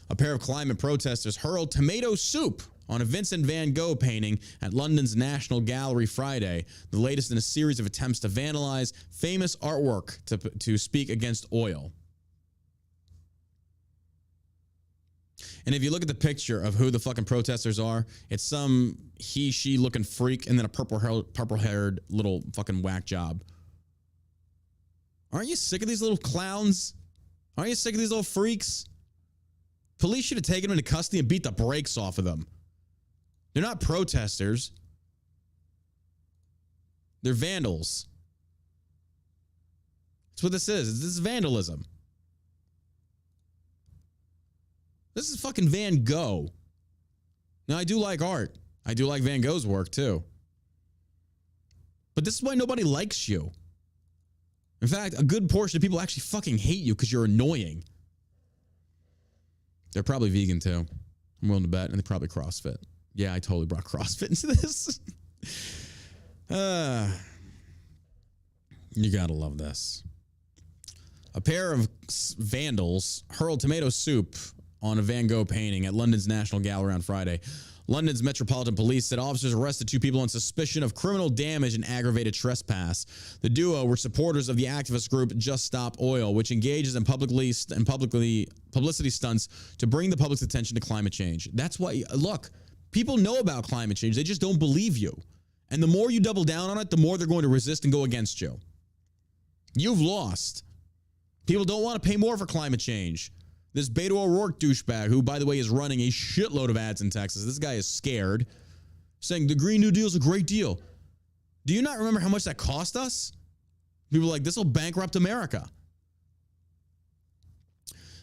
A pair of climate protesters hurled tomato soup on a Vincent van Gogh painting at London's National Gallery Friday, the latest in a series of attempts to vandalize famous artwork to speak against oil. And if you look at the picture of who the fucking protesters are, it's some she looking freak and then a purple-haired little fucking whack job. Aren't you sick of these little clowns? Aren't you sick of these little freaks? Police should have taken them into custody and beat the brakes off of them. They're not protesters. They're vandals. That's what this is. This is vandalism. This is fucking Van Gogh. Now, I do like art. I do like Van Gogh's work, too. But this is why nobody likes you. In fact, a good portion of people actually fucking hate you because you're annoying. They're probably vegan, too. I'm willing to bet. And they probably CrossFit. Yeah, I totally brought CrossFit into this. You gotta love this. A pair of vandals hurled tomato soup on a Van Gogh painting at London's National Gallery on Friday. London's Metropolitan Police said officers arrested 2 people on suspicion of criminal damage and aggravated trespass. The duo were supporters of the activist group Just Stop Oil, which engages in publicity stunts to bring the public's attention to climate change. That's why, look, people know about climate change. They just don't believe you. And the more you double down on it, the more they're going to resist and go against you. You've lost. People don't want to pay more for climate change. This Beto O'Rourke douchebag, who, by the way, is running a shitload of ads in Texas. This guy is scared, saying the Green New Deal is a great deal. Do you not remember how much that cost us? People are like, this will bankrupt America.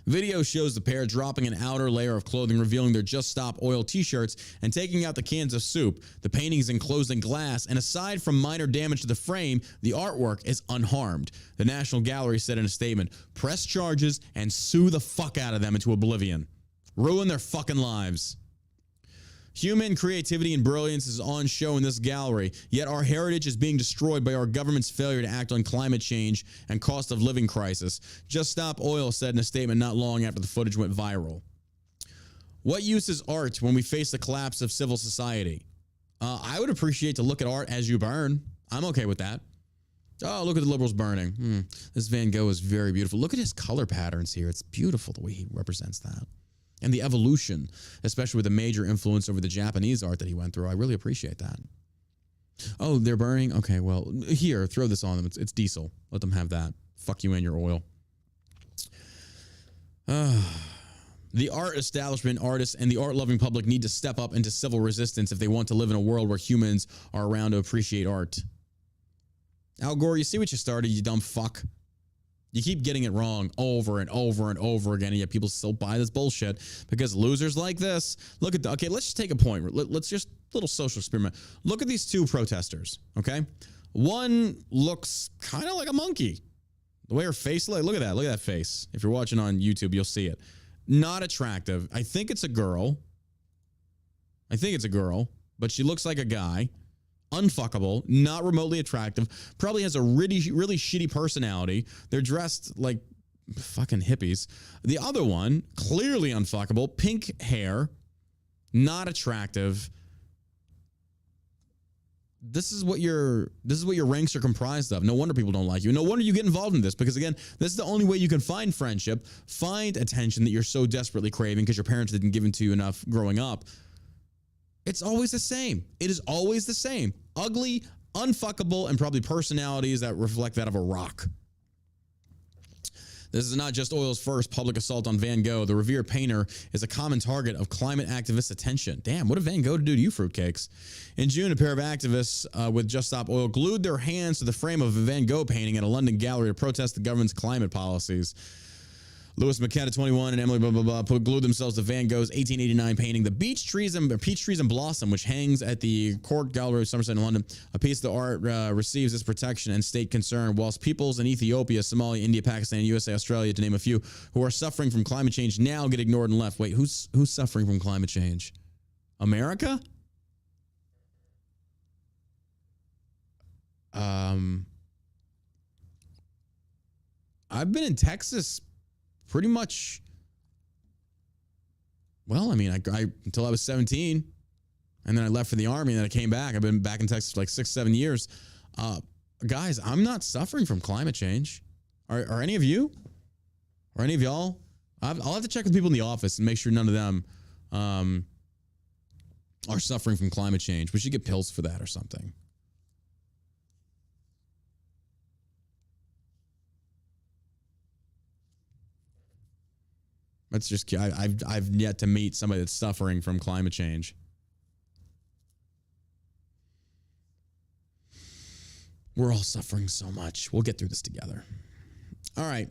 Video shows the pair dropping an outer layer of clothing, revealing their Just Stop Oil t-shirts and taking out the cans of soup. The painting is enclosed in glass, and aside from minor damage to the frame, the artwork is unharmed. The National Gallery said in a statement, press charges and sue the fuck out of them into oblivion. Ruin their fucking lives. Human creativity and brilliance is on show in this gallery, yet our heritage is being destroyed by our government's failure to act on climate change and cost of living crisis. Just Stop Oil said in a statement not long after the footage went viral. What use is art when we face the collapse of civil society? I would appreciate to look at art as you burn. I'm okay with that. Oh, look at the liberals burning. This Van Gogh is very beautiful. Look at his color patterns here. It's beautiful the way he represents that. And the evolution, especially with the major influence over the Japanese art that he went through. I really appreciate that. Oh, they're burning? Okay, well, here, throw this on them. It's diesel. Let them have that. Fuck you and your oil. The art establishment, artists, and the art-loving public need to step up into civil resistance if they want to live in a world where humans are around to appreciate art. Al Gore, you see what you started, you dumb fuck? You keep getting it wrong over and over and over again, and yet people still buy this bullshit because losers like this. Look at the, okay, let's just take a point. Let's just, little social experiment. Look at these two protesters, okay? One looks kind of like a monkey. The way her face, look at that face. If you're watching on YouTube, you'll see it. Not attractive. I think it's a girl, but she looks like a guy. Unfuckable, not remotely attractive, probably has a really shitty personality. They're dressed like fucking hippies. The other one, clearly unfuckable, pink hair, not attractive. This is what your ranks are comprised of. No wonder people don't like you. No wonder you get involved in this, because again, this is the only way you can find friendship, find attention that you're so desperately craving because your parents didn't give it to you enough growing up. It's always the same. It is always the same. Ugly, unfuckable, and probably personalities that reflect that of a rock. This is not just oil's first public assault on Van Gogh. The revered painter is a common target of climate activists' attention. Damn, what did Van Gogh do to you, fruitcakes? In June, a pair of activists with Just Stop Oil glued their hands to the frame of a Van Gogh painting at a London gallery to protest the government's climate policies. Lewis McKenna, 21, and Emily glued themselves to Van Gogh's 1889 painting, The Peach Trees and Blossom, which hangs at the Court Gallery of Somerset in London. A piece of the art receives this protection and state concern, whilst peoples in Ethiopia, Somalia, India, Pakistan, USA, Australia, to name a few, who are suffering from climate change now get ignored and left. Wait, who's suffering from climate change? America? I've been in Texas pretty much, well, I mean, I until I was 17, and then I left for the Army, and then I came back. I've been back in Texas for like 6-7 years. Guys, I'm not suffering from climate change. Are any of you? Or any of y'all? I'll have to check with people in the office and make sure none of them are suffering from climate change. We should get pills for that or something. That's just, I've yet to meet somebody that's suffering from climate change. We're all suffering so much. We'll get through this together. All right.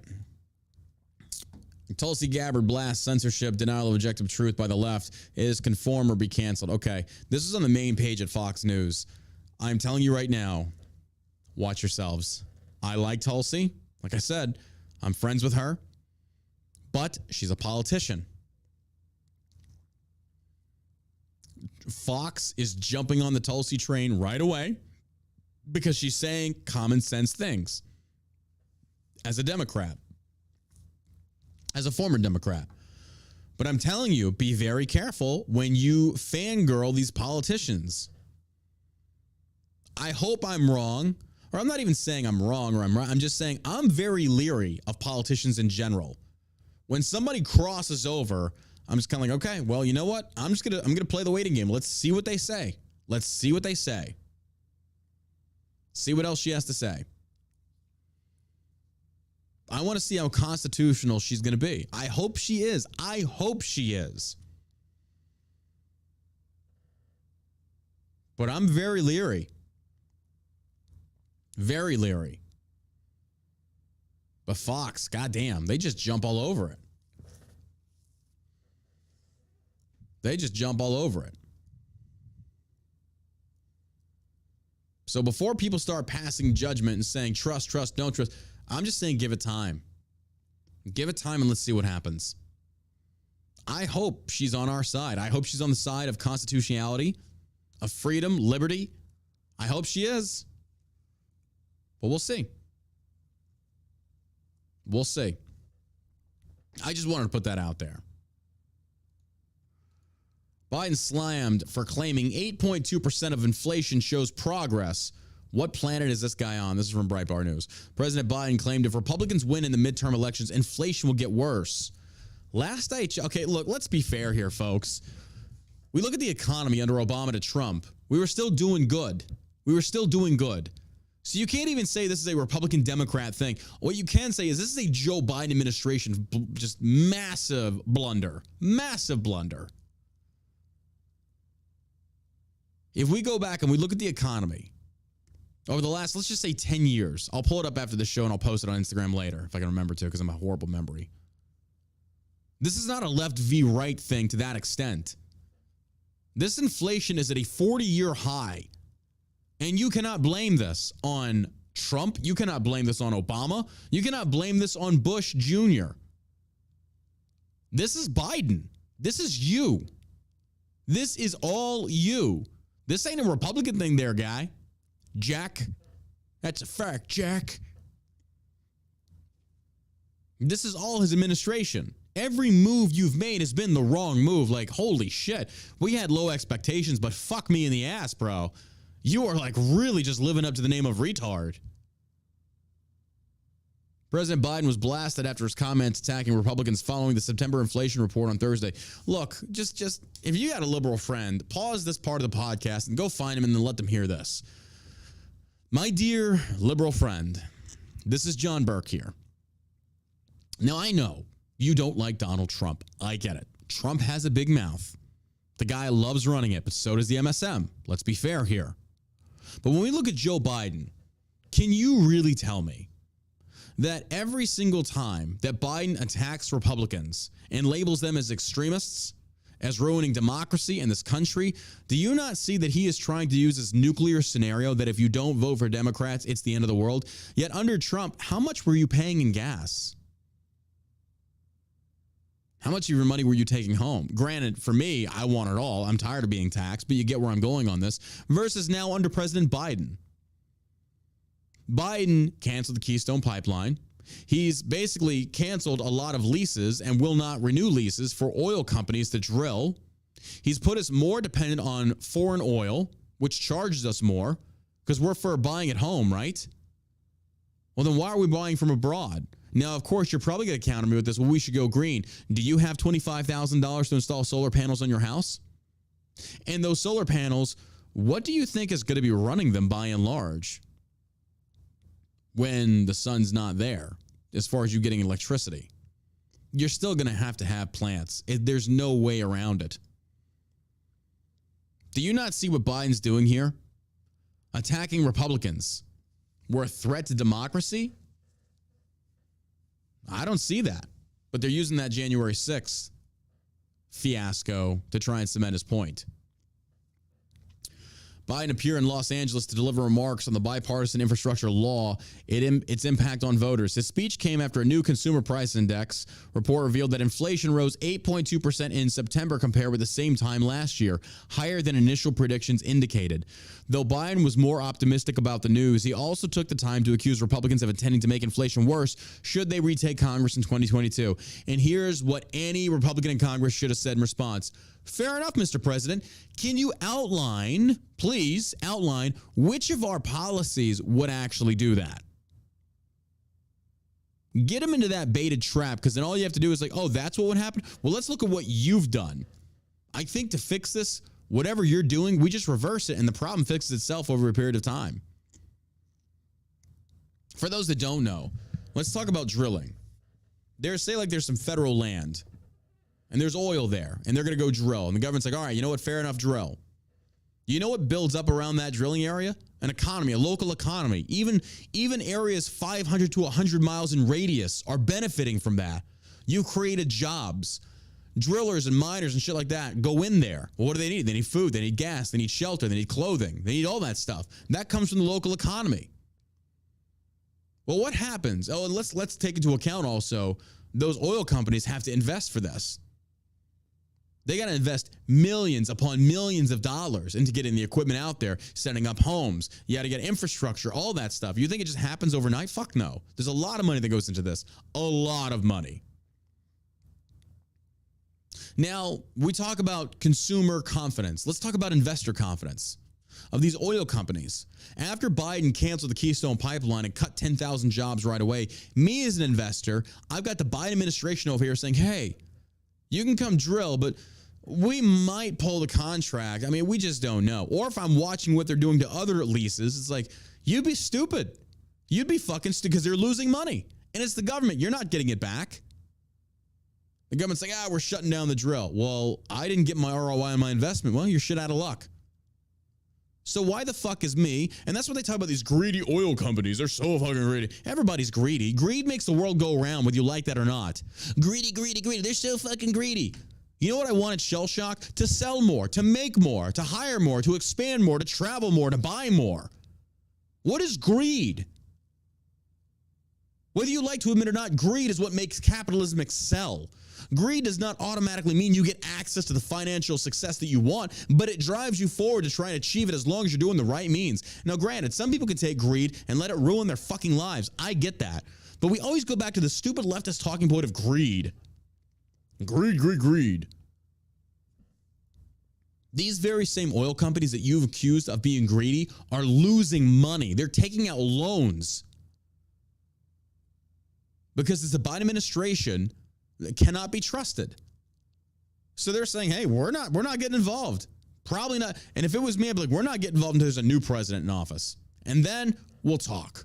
Tulsi Gabbard blasts censorship, denial of objective truth by the left. Is conform or be canceled. Okay. This is on the main page at Fox News. I'm telling you right now, watch yourselves. I like Tulsi. Like I said, I'm friends with her. But she's a politician. Fox is jumping on the Tulsi train right away because she's saying common sense things. As a Democrat. As a former Democrat. But I'm telling you, be very careful when you fangirl these politicians. I hope I'm wrong. Or I'm not even saying I'm wrong or I'm right. I'm just saying I'm very leery of politicians in general. When somebody crosses over, I'm just kind of like, okay, well, you know what? I'm gonna play the waiting game. Let's see what they say. Let's see what they say. See what else she has to say. I want to see how constitutional she's going to be. I hope she is. I hope she is. But I'm very leery. Very leery. But Fox, goddamn, they just jump all over it. They just jump all over it. So before people start passing judgment and saying trust, don't trust, I'm just saying give it time. Give it time and let's see what happens. I hope she's on our side. I hope she's on the side of constitutionality, of freedom, liberty. I hope she is. But we'll see. We'll see. I just wanted to put that out there. Biden slammed for claiming 8.2% of inflation shows progress. What planet is this guy on? This is from Breitbart News. President Biden claimed if Republicans win in the midterm elections, inflation will get worse. Okay, look, let's be fair here, folks. We look at the economy under Obama to Trump. We were still doing good. So you can't even say this is a Republican-Democrat thing. What you can say is this is a Joe Biden administration, just massive blunder. Massive blunder. If we go back and we look at the economy over the last, let's just say 10 years, I'll pull it up after the show and I'll post it on Instagram later if I can remember to, because I'm a horrible memory. This is not a left v right thing to that extent. This inflation is at a 40-year high. And you cannot blame this on Trump. You cannot blame this on Obama. You cannot blame this on Bush Jr. This is Biden. This is you. This is all you. This ain't a Republican thing there, guy. Jack. That's a fact, Jack. This is all his administration. Every move you've made has been the wrong move. Like, holy shit. We had low expectations, but fuck me in the ass, bro. You are like really just living up to the name of retard. President Biden was blasted after his comments attacking Republicans following the September inflation report on Thursday. Look, just if you got a liberal friend, pause this part of the podcast and go find him and then let them hear this. My dear liberal friend, this is John Burke here. Now, I know you don't like Donald Trump. I get it. Trump has a big mouth. The guy loves running it, but so does the MSM. Let's be fair here. But when we look at Joe Biden, can you really tell me that every single time that Biden attacks Republicans and labels them as extremists, as ruining democracy in this country, do you not see that he is trying to use this nuclear scenario that if you don't vote for Democrats, it's the end of the world? Yet under Trump, how much were you paying in gas? How much of your money were you taking home? Granted, for me, I want it all. I'm tired of being taxed, but you get where I'm going on this. Versus now under President Biden. Biden canceled the Keystone Pipeline. He's basically canceled a lot of leases and will not renew leases for oil companies to drill. He's put us more dependent on foreign oil, which charges us more because we're for buying at home, right? Well, then why are we buying from abroad? Now, of course, you're probably going to counter me with this. Well, we should go green. Do you have $25,000 to install solar panels on your house? And those solar panels, what do you think is going to be running them by and large when the sun's not there as far as you getting electricity? You're still going to have plants. There's no way around it. Do you not see what Biden's doing here? Attacking Republicans. We're a threat to democracy? I don't see that. But they're using that January 6th fiasco to try and cement his point. Biden appeared in Los Angeles to deliver remarks on the bipartisan infrastructure law, its impact on voters. His speech came after a new consumer price index report revealed that inflation rose 8.2% in September compared with the same time last year, higher than initial predictions indicated. Though Biden was more optimistic about the news, he also took the time to accuse Republicans of intending to make inflation worse should they retake Congress in 2022. And here's what any Republican in Congress should have said in response. Fair enough, Mr. President. Can you please outline which of our policies would actually do that? Get them into that baited trap, because then all you have to do is like, oh, that's what would happen? Well, let's look at what you've done. I think to fix this, whatever you're doing, we just reverse it and the problem fixes itself over a period of time. For those that don't know, let's talk about drilling. There's some federal land. And there's oil there, and they're going to go drill. And the government's like, all right, you know what? Fair enough, drill. You know what builds up around that drilling area? an economy, a local economy. Even areas 500 to 100 miles in radius are benefiting from that. You created jobs. Drillers and miners and shit like that go in there. Well, what do they need? They need food, they need gas, they need shelter, they need clothing, they need all that stuff. That comes from the local economy. Well, what happens? Oh, and let's take into account also those oil companies have to invest for this. They got to invest millions upon millions of dollars into getting the equipment out there, setting up homes. You got to get infrastructure, all that stuff. You think it just happens overnight? Fuck no. There's a lot of money that goes into this. A lot of money. Now, we talk about consumer confidence. Let's talk about investor confidence of these oil companies. After Biden canceled the Keystone Pipeline and cut 10,000 jobs right away, me as an investor, I've got the Biden administration over here saying, hey, you can come drill, but we might pull the contract. I mean, we just don't know. Or if I'm watching what they're doing to other leases, it's like, you'd be stupid. You'd be fucking stupid because they're losing money. And it's the government. You're not getting it back. The government's like, we're shutting down the drill. Well, I didn't get my ROI on my investment. Well, you're shit out of luck. So why the fuck is me? And that's what they talk about, these greedy oil companies. They're so fucking greedy. Everybody's greedy. Greed makes the world go around, whether you like that or not. Greedy, greedy, greedy. They're so fucking greedy. You know what I want at Shell Shock? To sell more, to make more, to hire more, to expand more, to travel more, to buy more. What is greed? Whether you like to admit or not, greed is what makes capitalism excel. Greed does not automatically mean you get access to the financial success that you want, but it drives you forward to try and achieve it as long as you're doing the right means. Now, granted, some people can take greed and let it ruin their fucking lives. I get that. But we always go back to the stupid leftist talking point of greed. Greed, greed, greed. These very same oil companies that you've accused of being greedy are losing money. They're taking out loans because it's the Biden administration that cannot be trusted. So they're saying, hey, we're not getting involved. Probably not. And if it was me, I'd be like, we're not getting involved until there's a new president in office. And then we'll talk.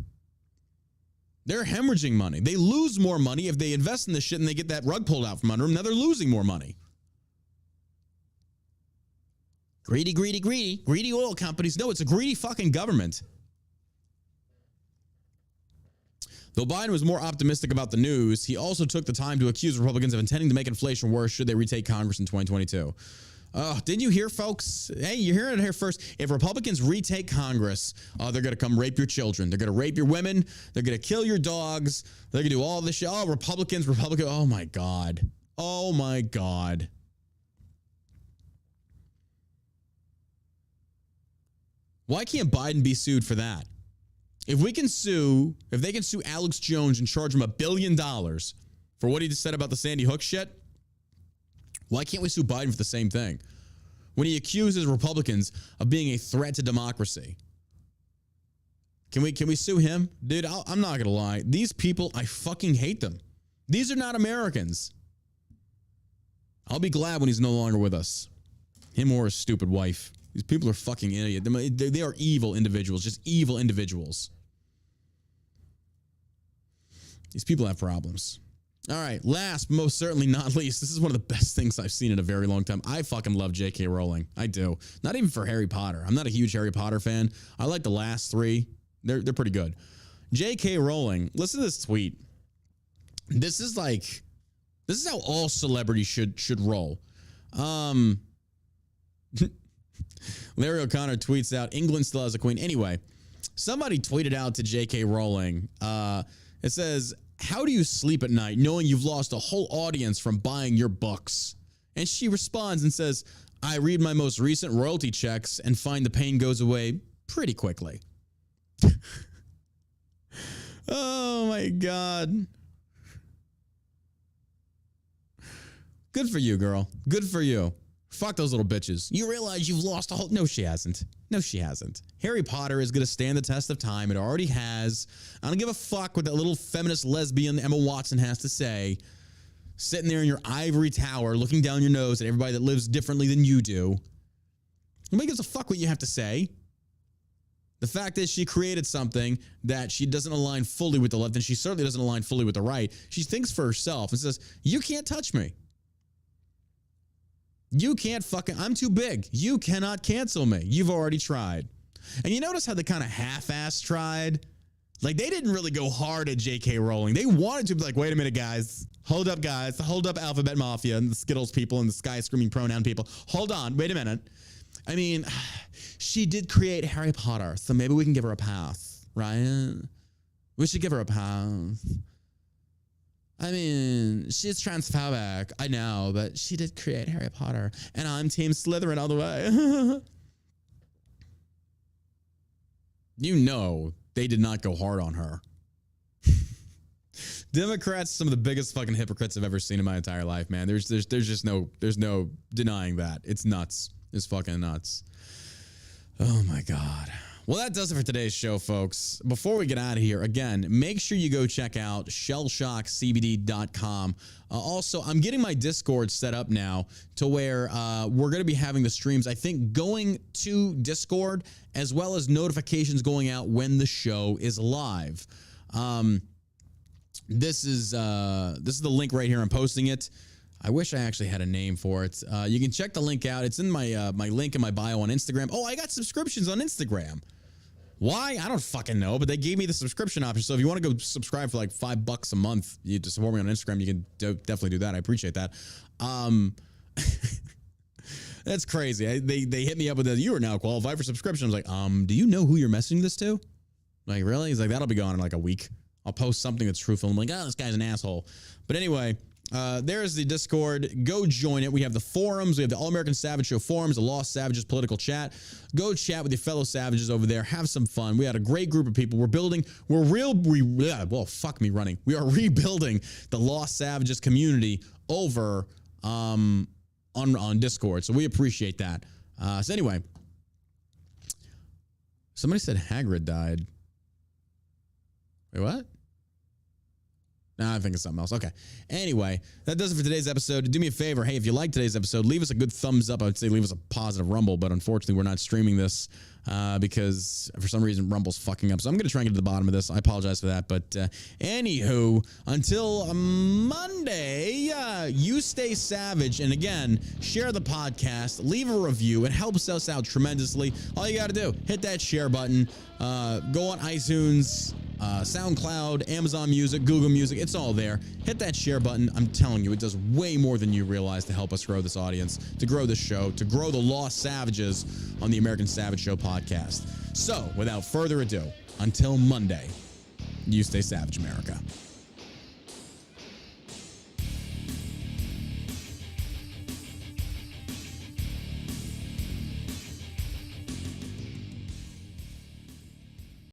They're hemorrhaging money. They lose more money if they invest in this shit and they get that rug pulled out from under them. Now they're losing more money. Greedy, greedy, greedy. Greedy oil companies. No, it's a greedy fucking government. Though Biden was more optimistic about the news, he also took the time to accuse Republicans of intending to make inflation worse should they retake Congress in 2022. Didn't you hear, folks? Hey, you're hearing it here first. If Republicans retake Congress, they're going to come rape your children. They're going to rape your women. They're going to kill your dogs. They're going to do all this shit. Oh, Republicans. Oh, my God. Oh, my God. Why can't Biden be sued for that? If they can sue Alex Jones and charge him $1 billion for what he just said about the Sandy Hook shit, why can't we sue Biden for the same thing? When he accuses Republicans of being a threat to democracy. Can we sue him? Dude, I'm not going to lie. These people, I fucking hate them. These are not Americans. I'll be glad when he's no longer with us. Him or his stupid wife. These people are fucking idiots. They are evil individuals, just evil individuals. These people have problems. All right, last, most certainly not least, this is one of the best things I've seen in a very long time. I fucking love J.K. Rowling. I do. Not even for Harry Potter. I'm not a huge Harry Potter fan. I like the last three. They're pretty good. J.K. Rowling, listen to this tweet. This is how all celebrities should roll. Larry O'Connor tweets out, England still has a queen. Anyway, somebody tweeted out to J.K. Rowling. It says, how do you sleep at night knowing you've lost a whole audience from buying your books? And she responds and says, I read my most recent royalty checks and find the pain goes away pretty quickly. Oh my God. Good for you, girl. Good for you. Fuck those little bitches. You realize you've lost a whole... No, she hasn't. No, she hasn't. Harry Potter is going to stand the test of time. It already has. I don't give a fuck what that little feminist lesbian Emma Watson has to say. Sitting there in your ivory tower, looking down your nose at everybody that lives differently than you do. Nobody gives a fuck what you have to say. The fact is she created something that she doesn't align fully with the left, and she certainly doesn't align fully with the right. She thinks for herself and says, you can't touch me. You can't fucking, I'm too big. You cannot cancel me. You've already tried. And you notice how they kind of half-ass tried? Like, they didn't really go hard at J.K. Rowling. They wanted to be like, wait a minute, guys. Hold up, guys. Hold up, Alphabet Mafia and the Skittles people and the Sky Screaming Pronoun people. Hold on. Wait a minute. I mean, she did create Harry Potter, so maybe we can give her a pass, right? We should give her a pass. I mean, she's transphobic. I know, but she did create Harry Potter. And I'm Team Slytherin all the way. You know they did not go hard on her. Democrats, some of the biggest fucking hypocrites I've ever seen in my entire life, man. There's just no denying that. It's nuts. It's fucking nuts. Oh my God. Well, that does it for today's show, folks. Before we get out of here, again, make sure you go check out shellshockcbd.com. Also, I'm getting my Discord set up now to where we're going to be having the streams, I think, going to Discord, as well as notifications going out when the show is live. This is the link right here. I'm posting it. I wish I actually had a name for it. You can check the link out. It's in my my link in my bio on Instagram. Oh, I got subscriptions on Instagram. Why? I don't fucking know, but they gave me the subscription option. So if you want to go subscribe for like $5 a month, you to support me on Instagram, you can definitely do that. I appreciate that. That's crazy. They hit me up with that. You are now qualified for subscription. I was like, do you know who you're messaging this to? Like, really? He's like, that'll be gone in like a week. I'll post something that's truthful. I'm like, oh, this guy's an asshole. But anyway, there's the Discord. Go join it. We have the forums. We have the All-American Savage Show forums, the Lost Savages political chat. Go chat with your fellow savages over there. Have some fun. We had a great group of people. We are rebuilding the Lost Savages community over on Discord. So we appreciate that. So anyway, somebody said Hagrid died. Wait, what? No, I think it's something else. Okay. Anyway, that does it for today's episode. Do me a favor. Hey, if you liked today's episode, leave us a good thumbs up. I would say leave us a positive rumble, but unfortunately, we're not streaming this because for some reason, Rumble's fucking up. So I'm going to try and get to the bottom of this. I apologize for that. But anywho, until Monday, you stay savage. And again, share the podcast, leave a review. It helps us out tremendously. All you got to do, hit that share button, go on iTunes, SoundCloud, Amazon Music, Google Music. It's all there. Hit that share button. I'm telling you, it does way more than you realize to help us grow this audience, to grow this show, to grow the Lost Savages on the American Savage Show podcast. So, without further ado, until Monday, you stay savage, America.